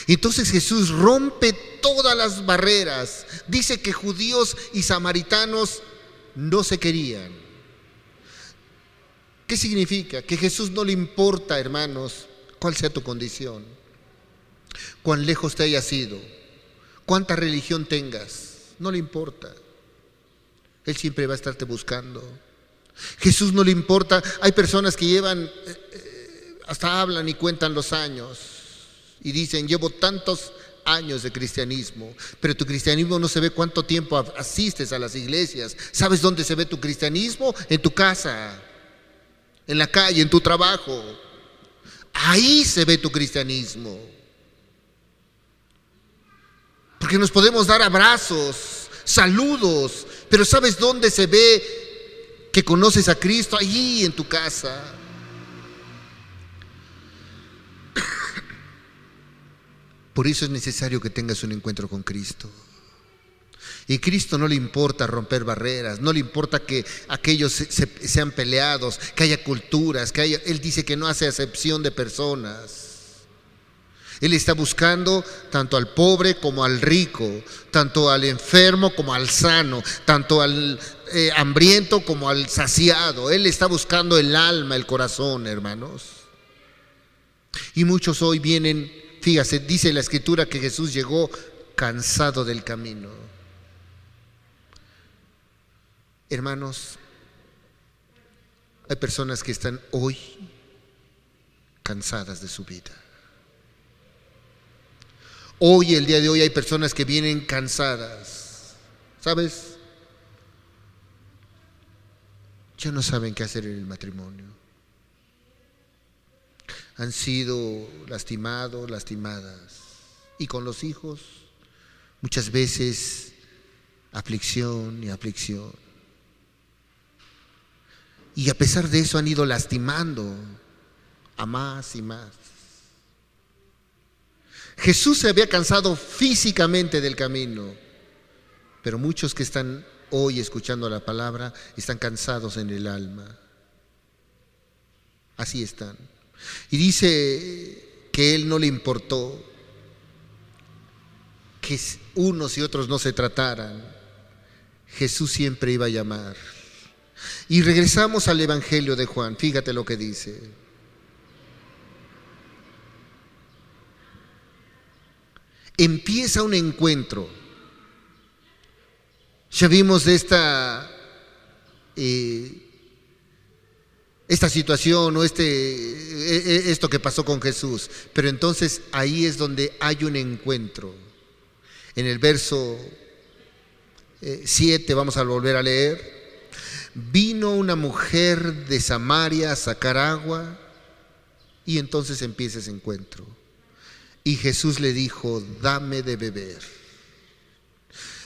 Entonces Jesús rompe todas las barreras. Dice que judíos y samaritanos no se querían. ¿Qué significa? Que a Jesús no le importa, hermanos, cuál sea tu condición, cuán lejos te hayas ido, cuánta religión tengas, no le importa. Él siempre va a estarte buscando. Jesús no le importa. Hay personas que llevan, hasta hablan y cuentan los años y dicen, llevo tantos años de cristianismo, pero tu cristianismo no se ve cuánto tiempo asistes a las iglesias. ¿Sabes dónde se ve tu cristianismo? En tu casa, en la calle, en tu trabajo. Ahí se ve tu cristianismo. Porque nos podemos dar abrazos, saludos, pero ¿sabes dónde se ve que conoces a Cristo? Allí en tu casa. Por eso es necesario que tengas un encuentro con Cristo. Y a Cristo no le importa romper barreras, no le importa que aquellos sean peleados, que haya culturas, Él dice que no hace acepción de personas. Él está buscando tanto al pobre como al rico, tanto al enfermo como al sano, tanto al hambriento como al saciado. Él está buscando el alma, el corazón, hermanos. Y muchos hoy vienen, fíjate, dice la Escritura que Jesús llegó cansado del camino. Hermanos, hay personas que están hoy cansadas de su vida. Hoy, el día de hoy, hay personas que vienen cansadas. ¿Sabes? Ya no saben qué hacer en el matrimonio. Han sido lastimados, lastimadas. Y con los hijos, muchas veces, aflicción y aflicción. Y a pesar de eso han ido lastimando a más y más. Jesús se había cansado físicamente del camino, pero muchos que están hoy escuchando la palabra están cansados en el alma. Así están. Y dice que Él no le importó que unos y otros no se trataran. Jesús siempre iba a llamar. Y regresamos al Evangelio de Juan. Fíjate lo que dice. Empieza un encuentro. Ya vimos de esta situación o esto que pasó con Jesús. Pero entonces ahí es donde hay un encuentro. En el verso 7 vamos a volver a leer. Vino una mujer de Samaria a sacar agua y entonces empieza ese encuentro. Y Jesús le dijo, dame de beber.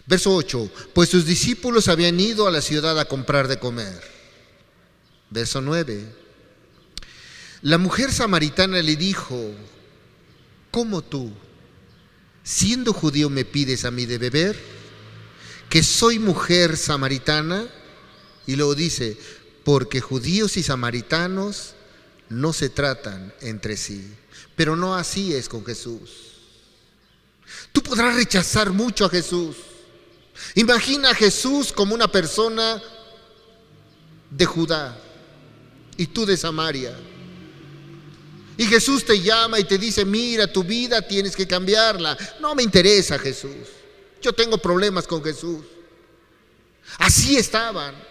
Verso 8, pues sus discípulos habían ido a la ciudad a comprar de comer. Verso 9, la mujer samaritana le dijo, ¿cómo tú, siendo judío, me pides a mí de beber? ¿Que soy mujer samaritana? Y luego dice, porque judíos y samaritanos no se tratan entre sí. Pero no así es con Jesús. Tú podrás rechazar mucho a Jesús. Imagina a Jesús como una persona de Judá y tú de Samaria. Y Jesús te llama y te dice, mira, tu vida tienes que cambiarla. No me interesa Jesús. Yo tengo problemas con Jesús. Así estaban.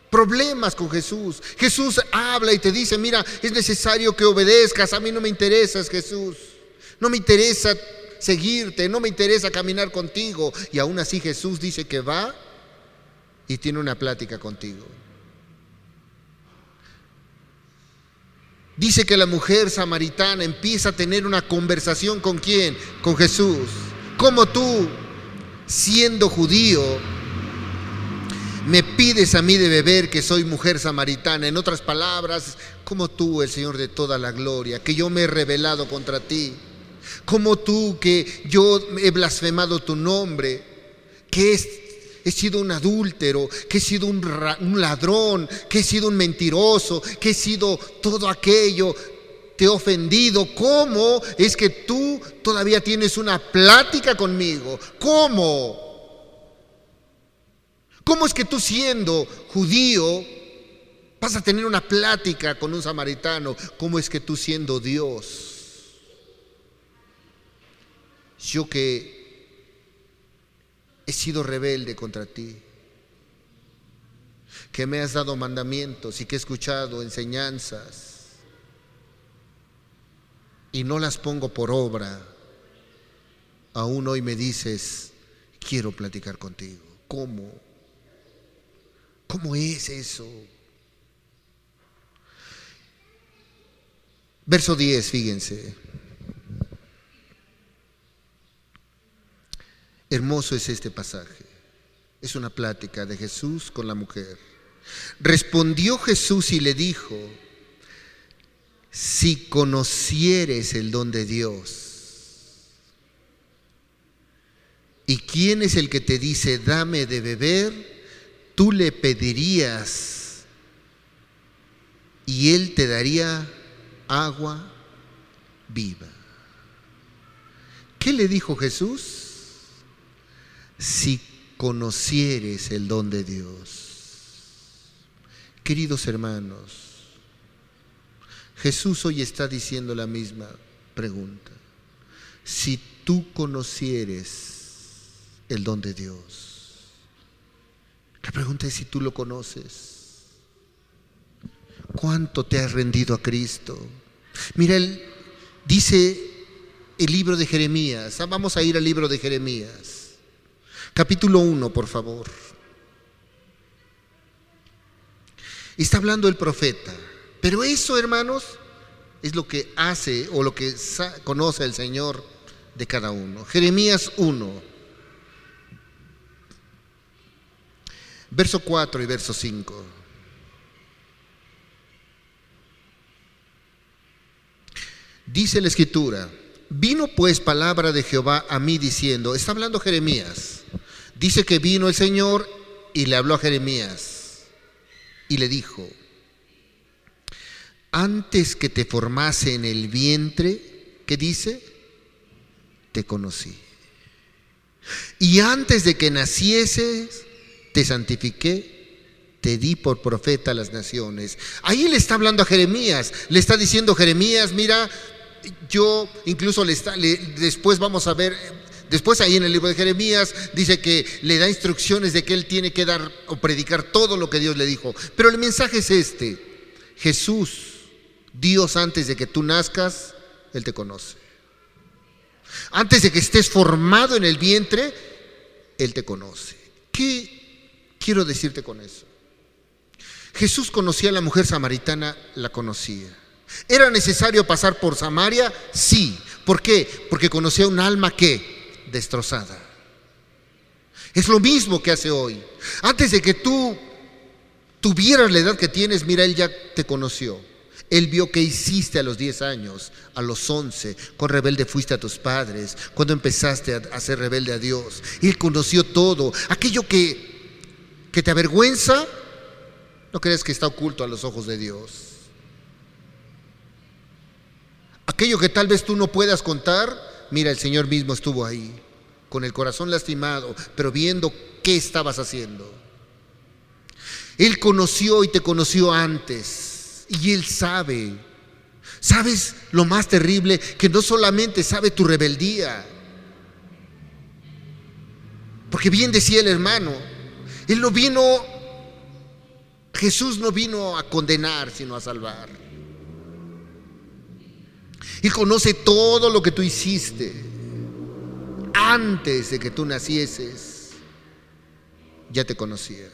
Problemas con Jesús. Jesús habla y te dice, mira, es necesario que obedezcas. A mí no me interesas, Jesús. No me interesa seguirte, no me interesa caminar contigo. Y aún así Jesús dice que va y tiene una plática contigo. Dice que la mujer samaritana empieza a tener una conversación ¿con quién? Con Jesús. ¿Cómo tú, siendo judío, me pides a mí de beber, que soy mujer samaritana? En otras palabras, como tú, el Señor de toda la gloria, que yo me he rebelado contra ti, como tú, que yo he blasfemado tu nombre, que he sido un adúltero, que he sido un ladrón, que he sido un mentiroso, que he sido todo aquello. te he ofendido? ¿Cómo es que tú todavía tienes una plática conmigo? ¿Cómo? ¿Cómo es que tú, siendo judío, vas a tener una plática con un samaritano? ¿Cómo es que tú, siendo Dios, yo que he sido rebelde contra ti, que me has dado mandamientos y que he escuchado enseñanzas y no las pongo por obra, aún hoy me dices, quiero platicar contigo? ¿Cómo? ¿Cómo es eso? Verso 10, fíjense. Hermoso es este pasaje. Es una plática de Jesús con la mujer. Respondió Jesús y le dijo: si conocieres el don de Dios, ¿y quién es el que te dice dame de beber? Tú le pedirías y él te daría agua viva. ¿Qué le dijo Jesús? Si conocieres el don de Dios. Queridos hermanos, Jesús hoy está diciendo la misma pregunta. Si tú conocieres el don de Dios. La pregunta es si tú lo conoces. ¿Cuánto te has rendido a Cristo? Mira, dice el libro de Jeremías. Vamos a ir al libro de Jeremías. Capítulo 1, por favor. Está hablando el profeta. Pero eso, hermanos, es lo que hace o lo que conoce el Señor de cada uno. Jeremías 1. Verso 4 y verso 5. Dice la Escritura: vino pues palabra de Jehová a mí diciendo. Está hablando Jeremías. Dice que vino el Señor y le habló a Jeremías y le dijo: antes que te formase en el vientre, ¿qué dice? Te conocí. Y antes de que nacieses, te santifiqué, te di por profeta a las naciones. Ahí le está hablando a Jeremías, le está diciendo: Jeremías, mira, yo incluso después vamos a ver, después ahí en el libro de Jeremías dice que le da instrucciones de que él tiene que dar o predicar todo lo que Dios le dijo. Pero el mensaje es este: Jesús, Dios, antes de que tú nazcas, Él te conoce. Antes de que estés formado en el vientre, Él te conoce. ¿Qué quiero decirte con eso? Jesús conocía a la mujer samaritana, la conocía. ¿Era necesario pasar por Samaria? Sí. ¿Por qué? Porque conocía un alma que destrozada. Es lo mismo que hace hoy. Antes de que tú tuvieras la edad que tienes, mira, Él ya te conoció. Él vio qué hiciste a los 10 años, a los 11, cuán rebelde fuiste a tus padres, cuando empezaste a ser rebelde a Dios. Él conoció todo. Aquello que te avergüenza, no creas que está oculto a los ojos de Dios. Aquello que tal vez tú no puedas contar, mira, el Señor mismo estuvo ahí, con el corazón lastimado, pero viendo qué estabas haciendo. Él conoció y te conoció antes. Y Él sabe. ¿Sabes lo más terrible? Que no solamente sabe tu rebeldía. Porque bien decía el hermano, Jesús no vino a condenar, sino a salvar. Él conoce todo lo que tú hiciste antes de que tú nacieses. Ya te conocía.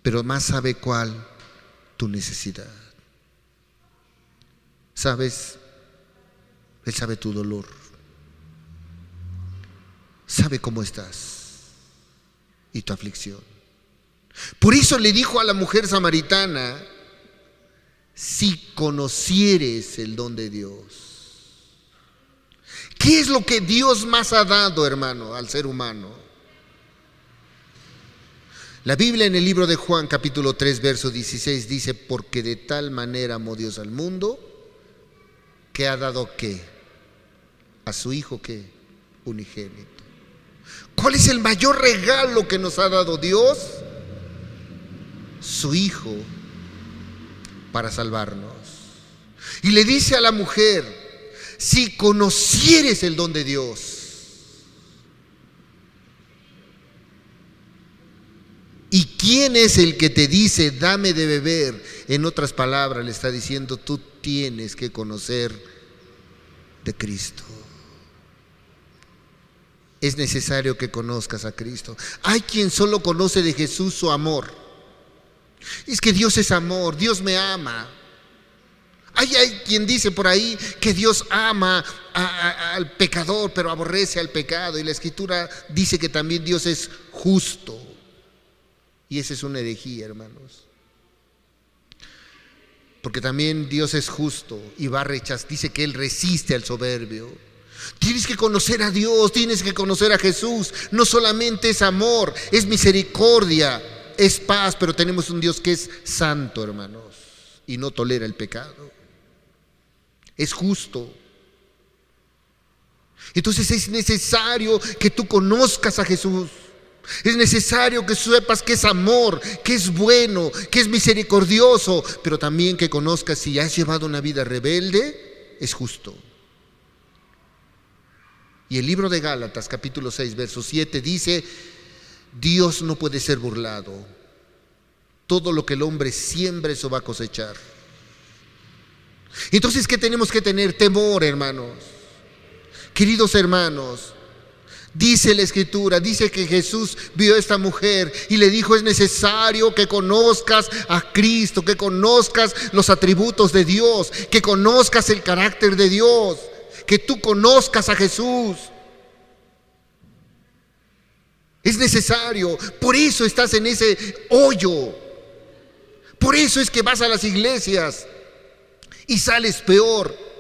Pero más sabe cuál tu necesidad. ¿Sabes? Él sabe tu dolor. Sabe cómo estás y tu aflicción. Por eso le dijo a la mujer samaritana: si conocieres el don de Dios. ¿Qué es lo que Dios más ha dado, hermano, al ser humano? La Biblia en el libro de Juan capítulo 3 verso 16 dice: porque de tal manera amó Dios al mundo que ha dado ¿qué? A su Hijo ¿qué? Unigénito. ¿Cuál es el mayor regalo que nos ha dado Dios? Su Hijo, para salvarnos. Y le dice a la mujer: si conocieres el don de Dios. ¿Y quién es el que te dice dame de beber? En otras palabras le está diciendo: tú tienes que conocer de Cristo. Es necesario que conozcas a Cristo. Hay quien solo conoce de Jesús su amor. Es que Dios es amor, Dios me ama. Hay quien dice por ahí que Dios ama al pecador, pero aborrece al pecado. Y la Escritura dice que también Dios es justo. Y esa es una herejía, hermanos. Porque también Dios es justo y va a rechazar. Dice que Él resiste al soberbio. Tienes que conocer a Dios, tienes que conocer a Jesús. No solamente es amor, es misericordia, es paz, pero tenemos un Dios que es santo, hermanos, y no tolera el pecado. Es justo. Entonces es necesario que tú conozcas a Jesús. Es necesario que sepas que es amor, que es bueno, que es misericordioso, pero también que conozcas si has llevado una vida rebelde, es justo. Y el libro de Gálatas, capítulo 6, verso 7 dice: Dios no puede ser burlado. Todo lo que el hombre siembra, eso va a cosechar. Entonces, ¿qué tenemos que tener? Temor, hermanos. Queridos hermanos, dice la Escritura, dice que Jesús vio a esta mujer y le dijo: es necesario que conozcas a Cristo, que conozcas los atributos de Dios, que conozcas el carácter de Dios, que tú conozcas a Jesús. Es necesario. Por eso estás en ese hoyo. Por eso es que vas a las iglesias y sales peor.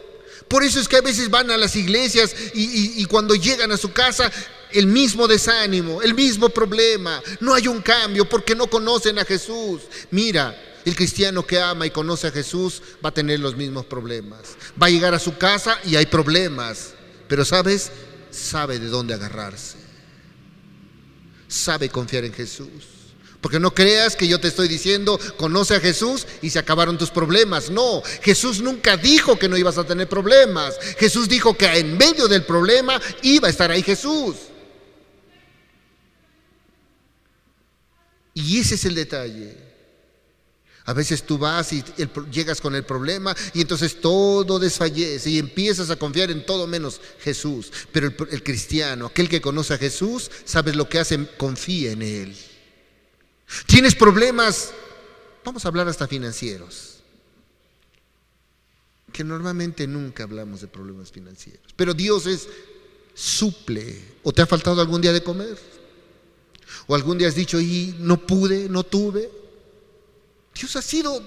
Por eso es que a veces van a las iglesias y cuando llegan a su casa, el mismo desánimo, el mismo problema. No hay un cambio porque no conocen a Jesús. Mira, el cristiano que ama y conoce a Jesús va a tener los mismos problemas. Va a llegar a su casa y hay problemas. Pero ¿sabes? Sabe de dónde agarrarse. Sabe confiar en Jesús. Porque no creas que yo te estoy diciendo conoce a Jesús y se acabaron tus problemas. No, Jesús nunca dijo que no ibas a tener problemas. Jesús dijo que en medio del problema iba a estar ahí Jesús. Y ese es el detalle. A veces tú vas y llegas con el problema y entonces todo desfallece y empiezas a confiar en todo menos Jesús. Pero el cristiano, aquel que conoce a Jesús, ¿sabes lo que hace? Confía en Él. ¿Tienes problemas? Vamos a hablar hasta financieros, que normalmente nunca hablamos de problemas financieros. Pero Dios suple. ¿O te ha faltado algún día de comer? ¿O algún día has dicho y no pude, no tuve? Dios ha sido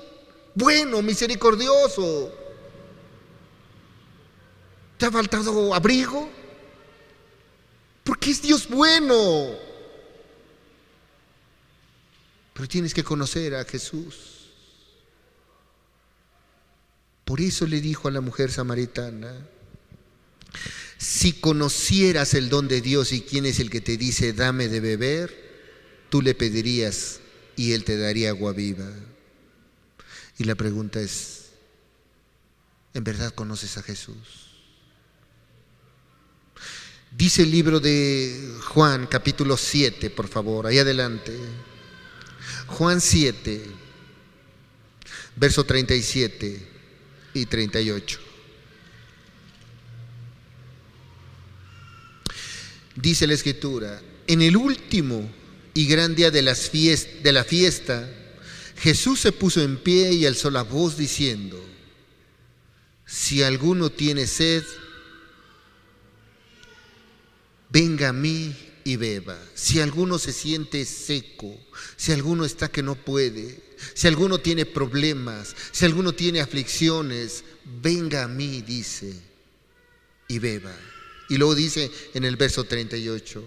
bueno, misericordioso. ¿Te ha faltado abrigo? Porque es Dios bueno. Pero tienes que conocer a Jesús. Por eso le dijo a la mujer samaritana: si conocieras el don de Dios y quién es el que te dice dame de beber, tú le pedirías y Él te daría agua viva. Y la pregunta es: ¿en verdad conoces a Jesús? Dice el libro de Juan, capítulo 7, por favor, ahí adelante. Juan 7, verso 37 y 38. Dice la Escritura: en el último y gran día de la fiesta, Jesús se puso en pie y alzó la voz diciendo: si alguno tiene sed, venga a mí y beba. Si alguno se siente seco, si alguno está que no puede, si alguno tiene problemas, si alguno tiene aflicciones, venga a mí, dice, y beba. Y luego dice en el verso 38: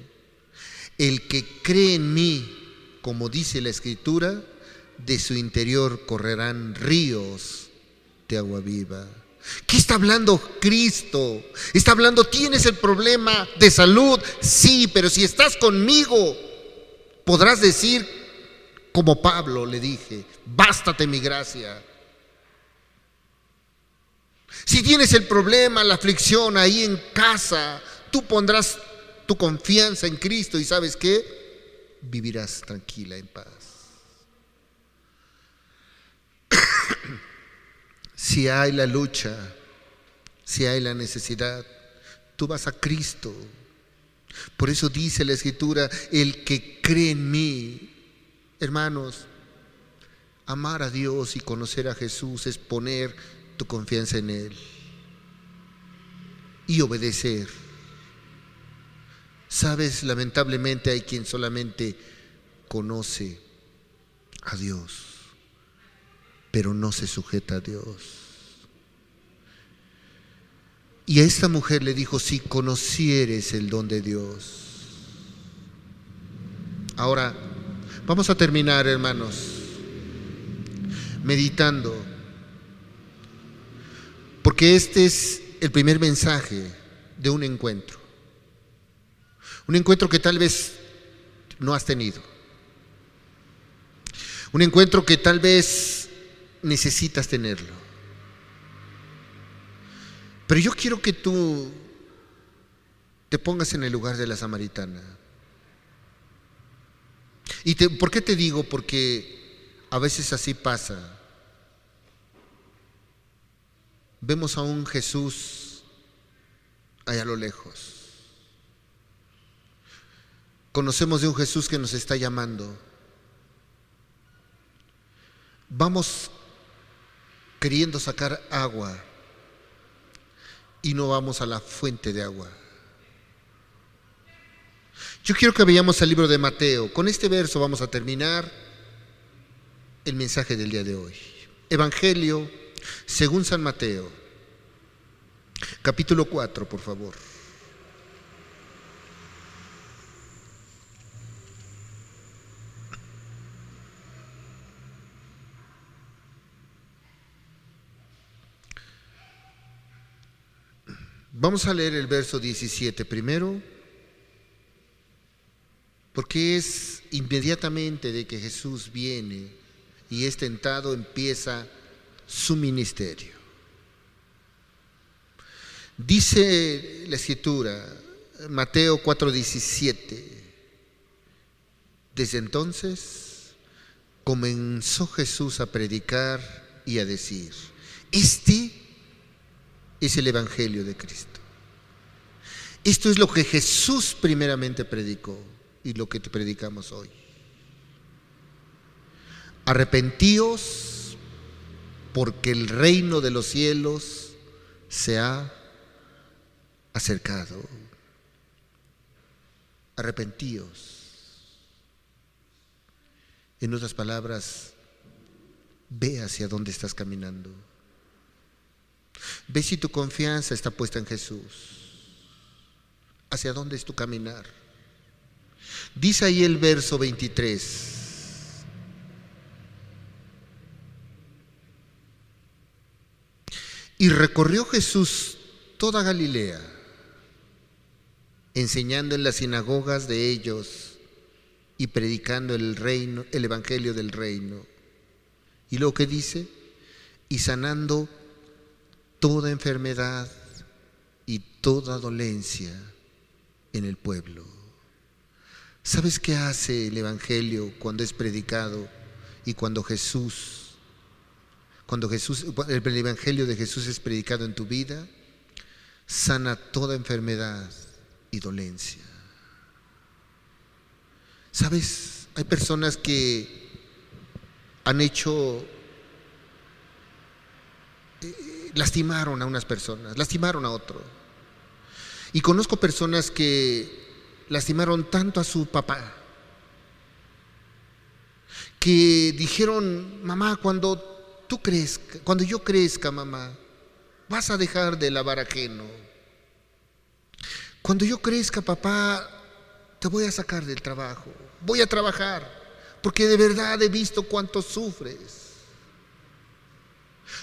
el que cree en mí, como dice la Escritura, de su interior correrán ríos de agua viva. ¿Qué está hablando Cristo? Está hablando, ¿tienes el problema de salud? Sí, pero si estás conmigo, podrás decir, como Pablo le dije, bástate mi gracia. Si tienes el problema, la aflicción ahí en casa, tú pondrás tu confianza en Cristo y ¿sabes qué? Vivirás tranquila, en paz. Si hay la lucha, si hay la necesidad, tú vas a Cristo. Por eso dice la Escritura, el que cree en mí, hermanos, amar a Dios y conocer a Jesús es poner tu confianza en Él y obedecer. Sabes, lamentablemente hay quien solamente conoce a Dios, pero no se sujeta a Dios. Y a esta mujer le dijo, si conocieres el don de Dios. Ahora, vamos a terminar, hermanos, meditando, porque este es el primer mensaje de un encuentro que tal vez no has tenido, un encuentro que tal vez necesitas tenerlo. Pero yo quiero que tú te pongas en el lugar de la samaritana. ¿Por qué te digo? Porque a veces así pasa. Vemos a un Jesús allá a lo lejos. Conocemos de un Jesús que nos está llamando. Vamos queriendo sacar agua y no vamos a la fuente de agua. Yo quiero que veamos el libro de Mateo. Con este verso vamos a terminar el mensaje del día de hoy. Evangelio según San Mateo, capítulo 4, por favor. Vamos a leer el verso 17 primero, porque es inmediatamente de que Jesús viene y es tentado, empieza su ministerio. Dice la Escritura, Mateo 4:17, desde entonces comenzó Jesús a predicar y a decir, este es el Evangelio de Cristo. Esto es lo que Jesús primeramente predicó y lo que te predicamos hoy. Arrepentíos porque el reino de los cielos se ha acercado. Arrepentíos. En otras palabras, ve hacia dónde estás caminando. Ve si tu confianza está puesta en Jesús. ¿Hacia dónde es tu caminar? Dice ahí el verso 23. Y recorrió Jesús toda Galilea, enseñando en las sinagogas de ellos y predicando el reino, el evangelio del reino. Y lo que dice, y sanando toda enfermedad y toda dolencia en el pueblo. ¿Sabes qué hace el evangelio cuando es predicado y cuando el evangelio de Jesús es predicado en tu vida? Sana toda enfermedad y dolencia. ¿Sabes? Hay personas que han lastimaron a unas personas, lastimaron a otro. Y conozco personas que lastimaron tanto a su papá, que dijeron, mamá, cuando yo crezca, mamá, vas a dejar de lavar ajeno. Cuando yo crezca, papá, te voy a sacar del trabajo, voy a trabajar, porque de verdad he visto cuánto sufres.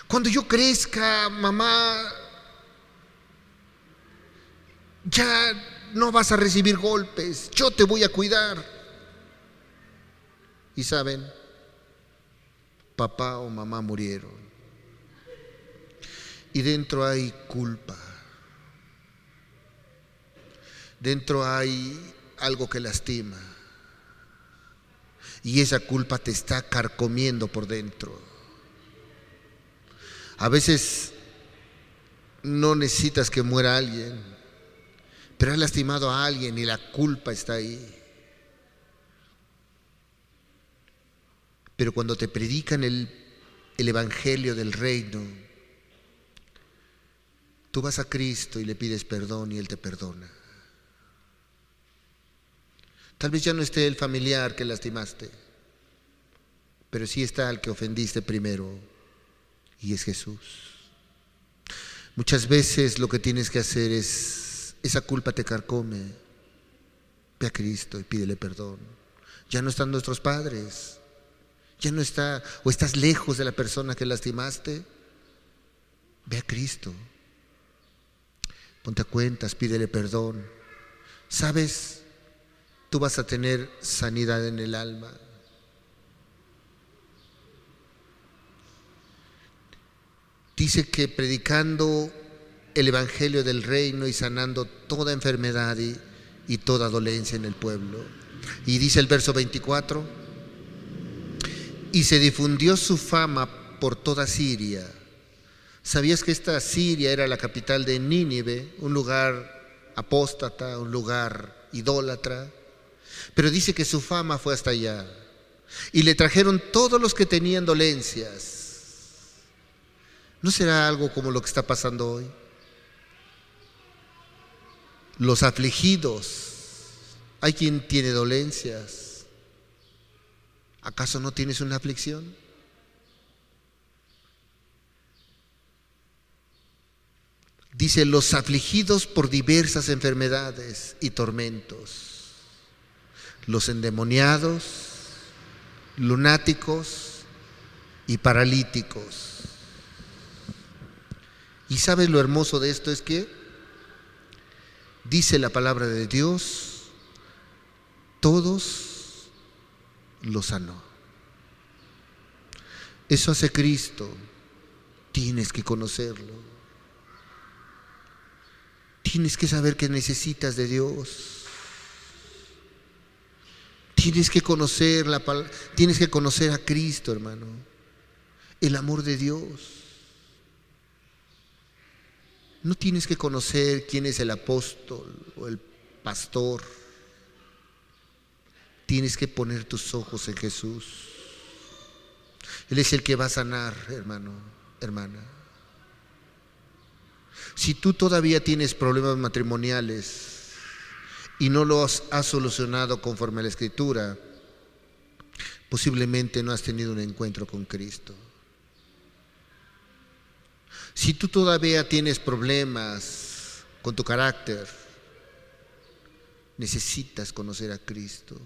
Cuando yo crezca, mamá, ya no vas a recibir golpes, yo te voy a cuidar. Y saben, papá o mamá murieron. Y dentro hay culpa. Dentro hay algo que lastima. Y esa culpa te está carcomiendo por dentro. A veces no necesitas que muera alguien, pero has lastimado a alguien y la culpa está ahí. Pero cuando te predican el evangelio del reino, tú vas a Cristo y le pides perdón y Él te perdona. Tal vez ya no esté el familiar que lastimaste, pero sí está el que ofendiste primero, y es Jesús. Muchas veces lo que tienes que hacer es, esa culpa te carcome, ve a Cristo y pídele perdón. Ya no están nuestros padres, ya no está, o estás lejos de la persona que lastimaste, ve a Cristo, ponte a cuentas, pídele perdón. ¿Sabes? Tú vas a tener sanidad en el alma. Dice que predicando el evangelio del reino y sanando toda enfermedad y toda dolencia en el pueblo. Y dice el verso 24, y se difundió su fama por toda Siria. ¿Sabías que esta Siria era la capital de Nínive, un lugar apóstata, un lugar idólatra? Pero dice que su fama fue hasta allá. Y le trajeron todos los que tenían dolencias. ¿No será algo como lo que está pasando hoy? Los afligidos. Hay quien tiene dolencias. ¿Acaso no tienes una aflicción? Dice, los afligidos por diversas enfermedades y tormentos. Los endemoniados, lunáticos y paralíticos. ¿Y sabes lo hermoso de esto? Es que dice la palabra de Dios, todos los sanó. Eso hace Cristo. Tienes que conocerlo. Tienes que saber que necesitas de Dios. Tienes que conocer tienes que conocer a Cristo, hermano. El amor de Dios. No tienes que conocer quién es el apóstol o el pastor. Tienes que poner tus ojos en Jesús. Él es el que va a sanar, hermano, hermana. Si tú todavía tienes problemas matrimoniales y no los has solucionado conforme a la Escritura, posiblemente no has tenido un encuentro con Cristo. Si tú todavía tienes problemas con tu carácter, necesitas conocer a Cristo.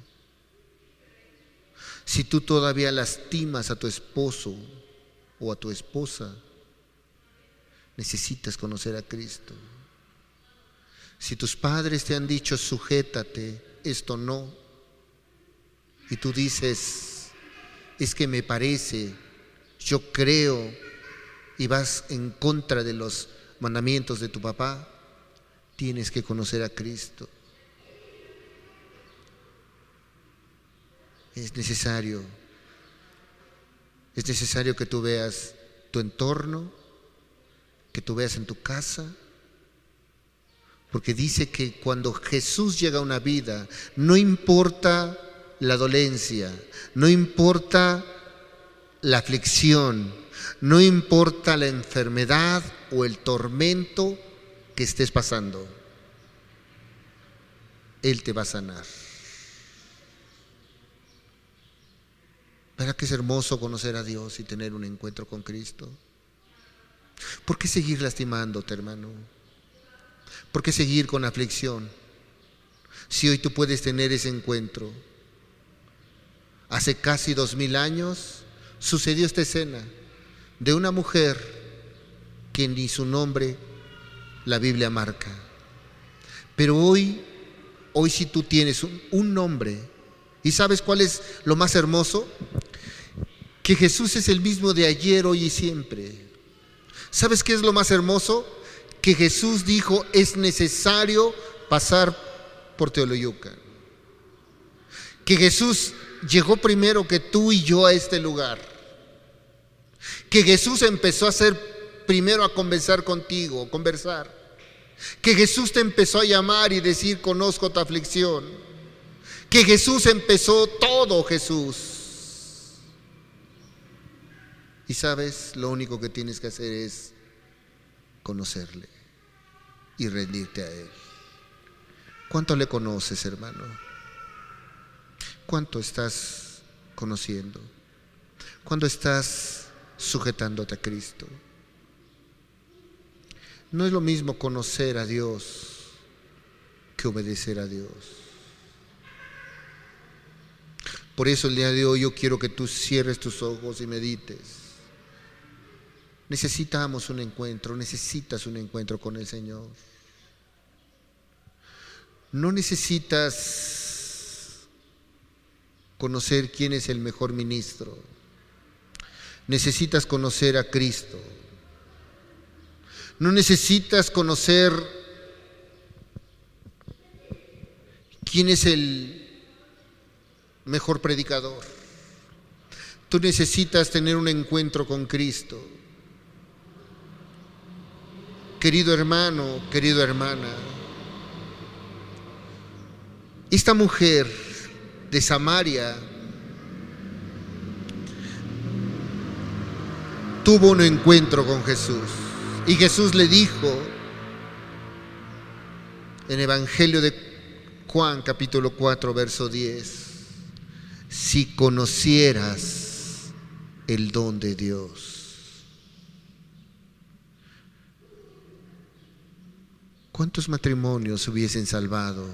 Si tú todavía lastimas a tu esposo o a tu esposa, necesitas conocer a Cristo. Si tus padres te han dicho sujétate, esto no, y tú dices, es que me parece, yo creo, y vas en contra de los mandamientos de tu papá, tienes que conocer a Cristo. Es necesario que tú veas tu entorno, que tú veas en tu casa, porque dice que cuando Jesús llega a una vida, no importa la dolencia, no importa la aflicción, no importa la enfermedad o el tormento que estés pasando, Él te va a sanar. ¿Verdad que es hermoso conocer a Dios y tener un encuentro con Cristo? ¿Por qué seguir lastimándote, hermano? ¿Por qué seguir con aflicción? Si hoy tú puedes tener ese encuentro. Hace casi 2000 años sucedió esta escena de una mujer que ni su nombre la Biblia marca. Pero hoy sí tú tienes un nombre. ¿Y sabes cuál es lo más hermoso? Que Jesús es el mismo de ayer, hoy y siempre. ¿Sabes qué es lo más hermoso? Que Jesús dijo: es necesario pasar por Teoloyucan. Que Jesús llegó primero que tú y yo a este lugar. Que Jesús empezó a hacer primero a conversar contigo, conversar. Que Jesús te empezó a llamar y decir: conozco tu aflicción. Que Jesús empezó todo, Jesús. Y sabes, lo único que tienes que hacer es conocerle y rendirte a Él. ¿Cuánto le conoces, hermano? ¿Cuánto estás conociendo? ¿Cuánto estás sujetándote a Cristo? No es lo mismo conocer a Dios que obedecer a Dios. Por eso el día de hoy yo quiero que tú cierres tus ojos y medites. Necesitas un encuentro con el Señor. No necesitas conocer quién es el mejor ministro. Necesitas conocer a Cristo. No necesitas conocer quién es el mejor predicador. Tú necesitas tener un encuentro con Cristo. Querido hermano, querida hermana, esta mujer de Samaria tuvo un encuentro con Jesús. Y Jesús le dijo en Evangelio de Juan capítulo 4 verso 10: si conocieras el don de Dios. ¿Cuántos matrimonios se hubiesen salvado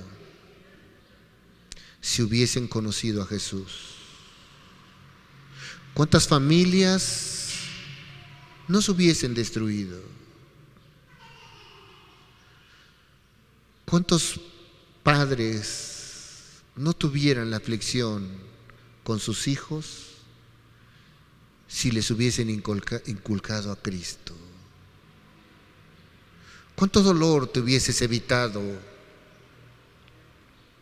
si hubiesen conocido a Jesús? ¿Cuántas familias no se hubiesen destruido? ¿Cuántos padres no tuvieran la aflicción con sus hijos si les hubiesen inculcado a Cristo? ¿Cuánto dolor te hubieses evitado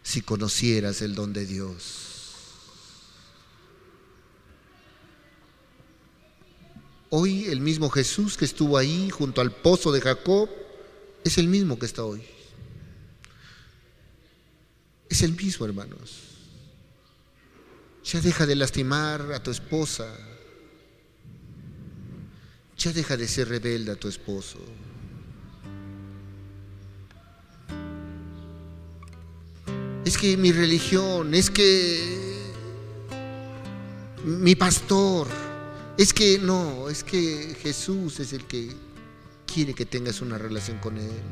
si conocieras el don de Dios? Hoy el mismo Jesús que estuvo ahí junto al pozo de Jacob es el mismo que está hoy. Es el mismo, hermanos. Ya deja de lastimar a tu esposa. Ya deja de ser rebelde a tu esposo. Es que mi religión, es que mi pastor, es que no, es que Jesús es el que quiere que tengas una relación con Él.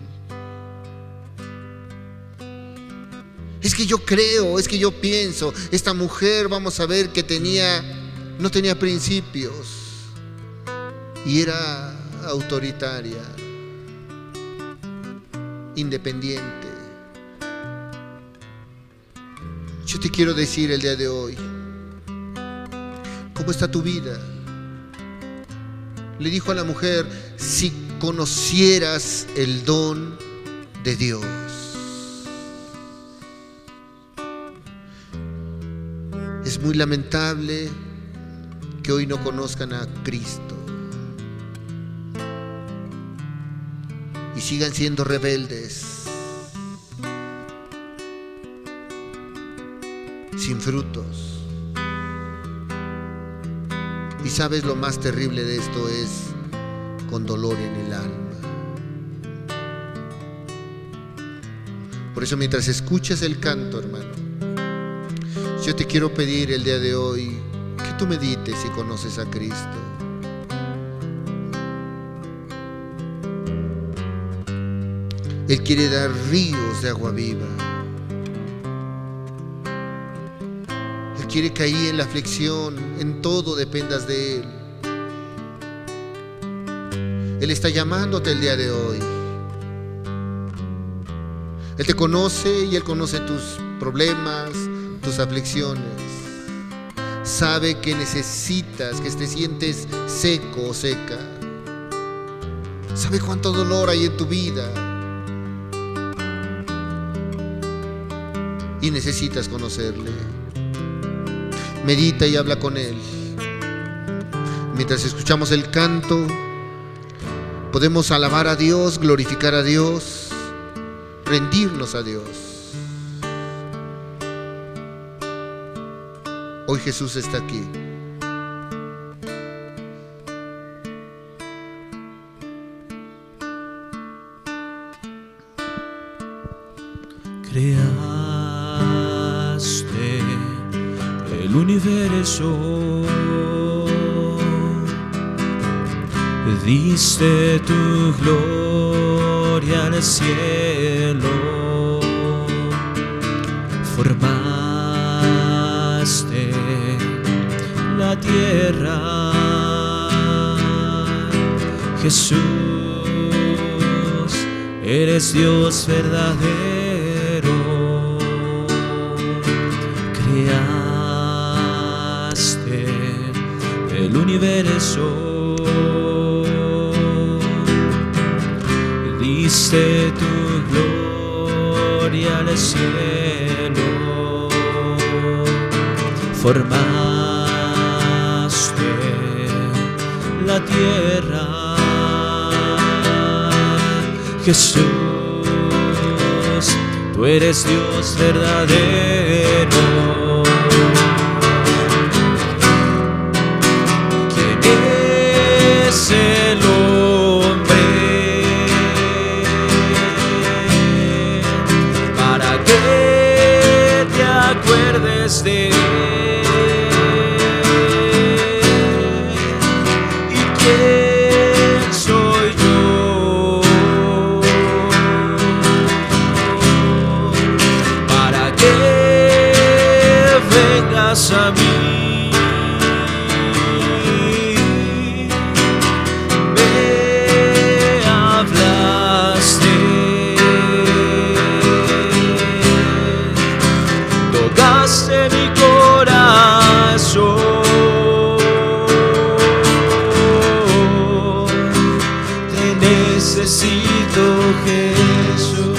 Es que yo creo, es que yo pienso, esta mujer, vamos a ver que no tenía principios y era autoritaria, independiente. Yo te quiero decir el día de hoy, ¿cómo está tu vida? Le dijo a la mujer: si conocieras el don de Dios. Es muy lamentable que hoy no conozcan a Cristo y sigan siendo rebeldes, sin frutos. Y sabes, lo más terrible de esto es con dolor en el alma. Por eso, mientras escuchas el canto, hermano, yo te quiero pedir el día de hoy que tú medites y conoces a Cristo. Él quiere dar ríos de agua viva. quiere que ahí en la aflicción, en todo dependas de Él. Él está llamándote el día de hoy. Él te conoce y Él conoce tus problemas, tus aflicciones. Sabe que necesitas, que te sientes seco o seca. Sabe cuánto dolor hay en tu vida. Y necesitas conocerle. Medita y habla con Él. Mientras escuchamos el canto, podemos alabar a Dios, glorificar a Dios, rendirnos a Dios. Hoy Jesús está aquí.
Creaste el universo, diste tu gloria al cielo, formaste la tierra. Jesús, eres Dios verdadero. Creaste el universo, diste tu gloria al cielo, formaste la tierra. Jesús, tú eres Dios verdadero. ¿Quién es el hombre para que te acuerdes de él? ¿Y quién soy yo para que vengas a mí? Me hablaste, tocaste mi corazón. Te necesito, Jesús.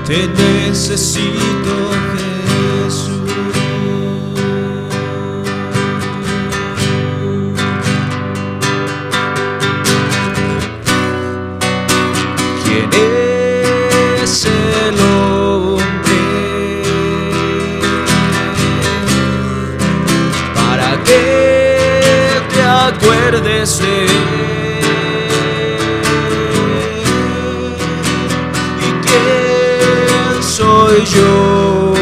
Te necesito, Jesús. ¿Quién es el hombre para que te acuerdes de él? ¿Y quién soy yo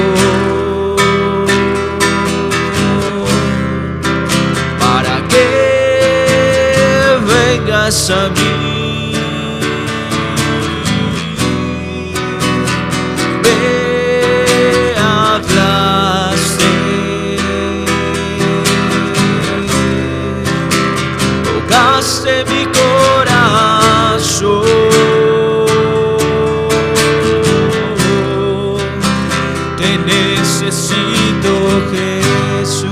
para que vengas a mí? Me hablaste, tocaste mi corazón. Te necesito, Jesús.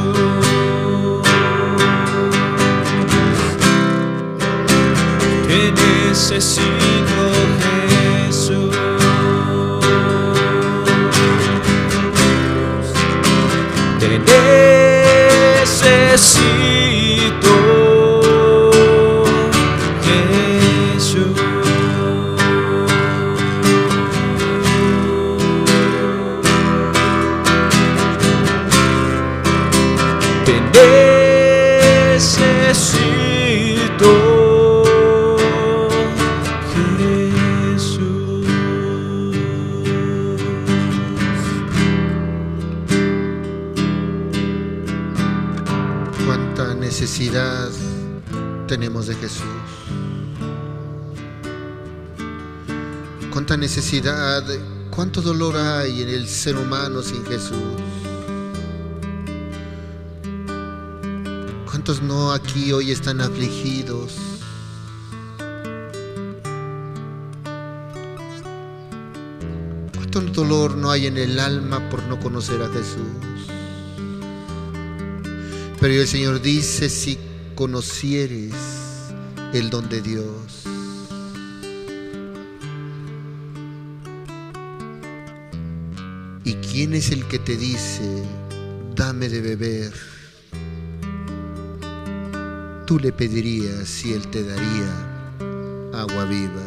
Te necesito, Jesús. Te necesito, Jesús. Te necesito, Jesús.
Cuánta necesidad tenemos de Jesús. Cuánta necesidad ¿Cuánto dolor hay en el ser humano sin Jesús? ¿Cuántos no aquí hoy están afligidos? ¿Cuánto dolor no hay en el alma por no conocer a Jesús? Pero el Señor dice: si conocieres el don de Dios. ¿Y quién es el que te dice: dame de beber? Tú le pedirías y Él te daría agua viva.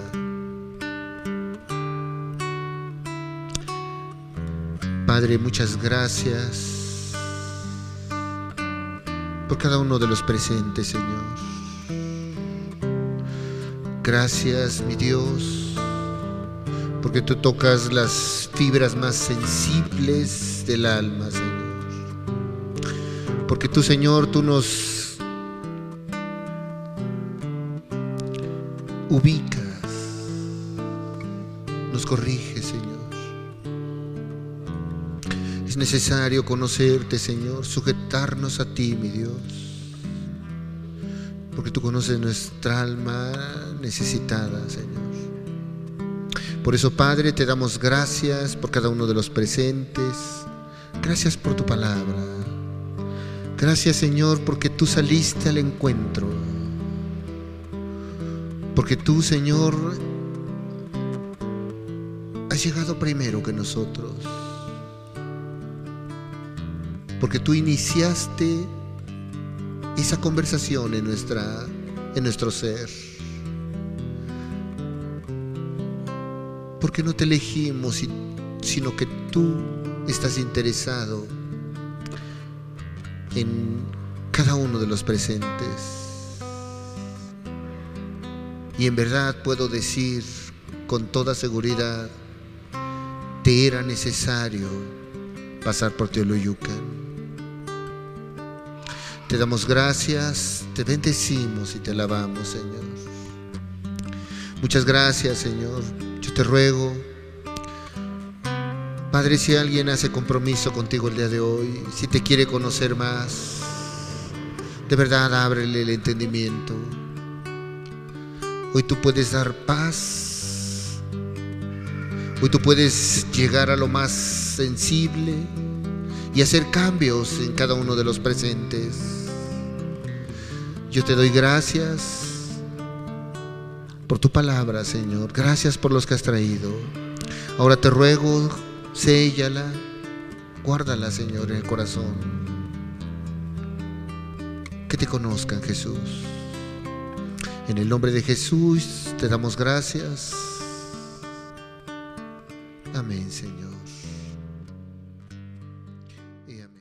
Padre, muchas gracias por cada uno de los presentes, Señor. Gracias, mi Dios, porque tú tocas las fibras más sensibles del alma, Señor. Porque tú, Señor, tú nos ubicas, nos corriges, Señor. Es necesario conocerte, Señor, sujetarnos a ti, mi Dios, porque tú conoces nuestra alma necesitada, Señor. Por eso, Padre, te damos gracias por cada uno de los presentes. Gracias por tu palabra. Gracias, Señor, porque tú saliste al encuentro. Porque tú, Señor, has llegado primero que nosotros. Porque tú iniciaste esa conversación en nuestro ser. Porque no te elegimos, sino que tú estás interesado en cada uno de los presentes. Y en verdad puedo decir con toda seguridad: te era necesario pasar por Teoloyucan. Te damos gracias, te bendecimos y te alabamos, Señor. Muchas gracias, Señor. Yo te ruego, Padre, si alguien hace compromiso contigo el día de hoy, si te quiere conocer más, de verdad ábrele el entendimiento. Hoy tú puedes dar paz. Hoy tú puedes llegar a lo más sensible y hacer cambios en cada uno de los presentes. Yo te doy gracias por tu palabra, Señor. Gracias por los que has traído. Ahora te ruego, séllala, guárdala, Señor, en el corazón. Que te conozcan, Jesús. En el nombre de Jesús te damos gracias. Amén, Señor. Y amén.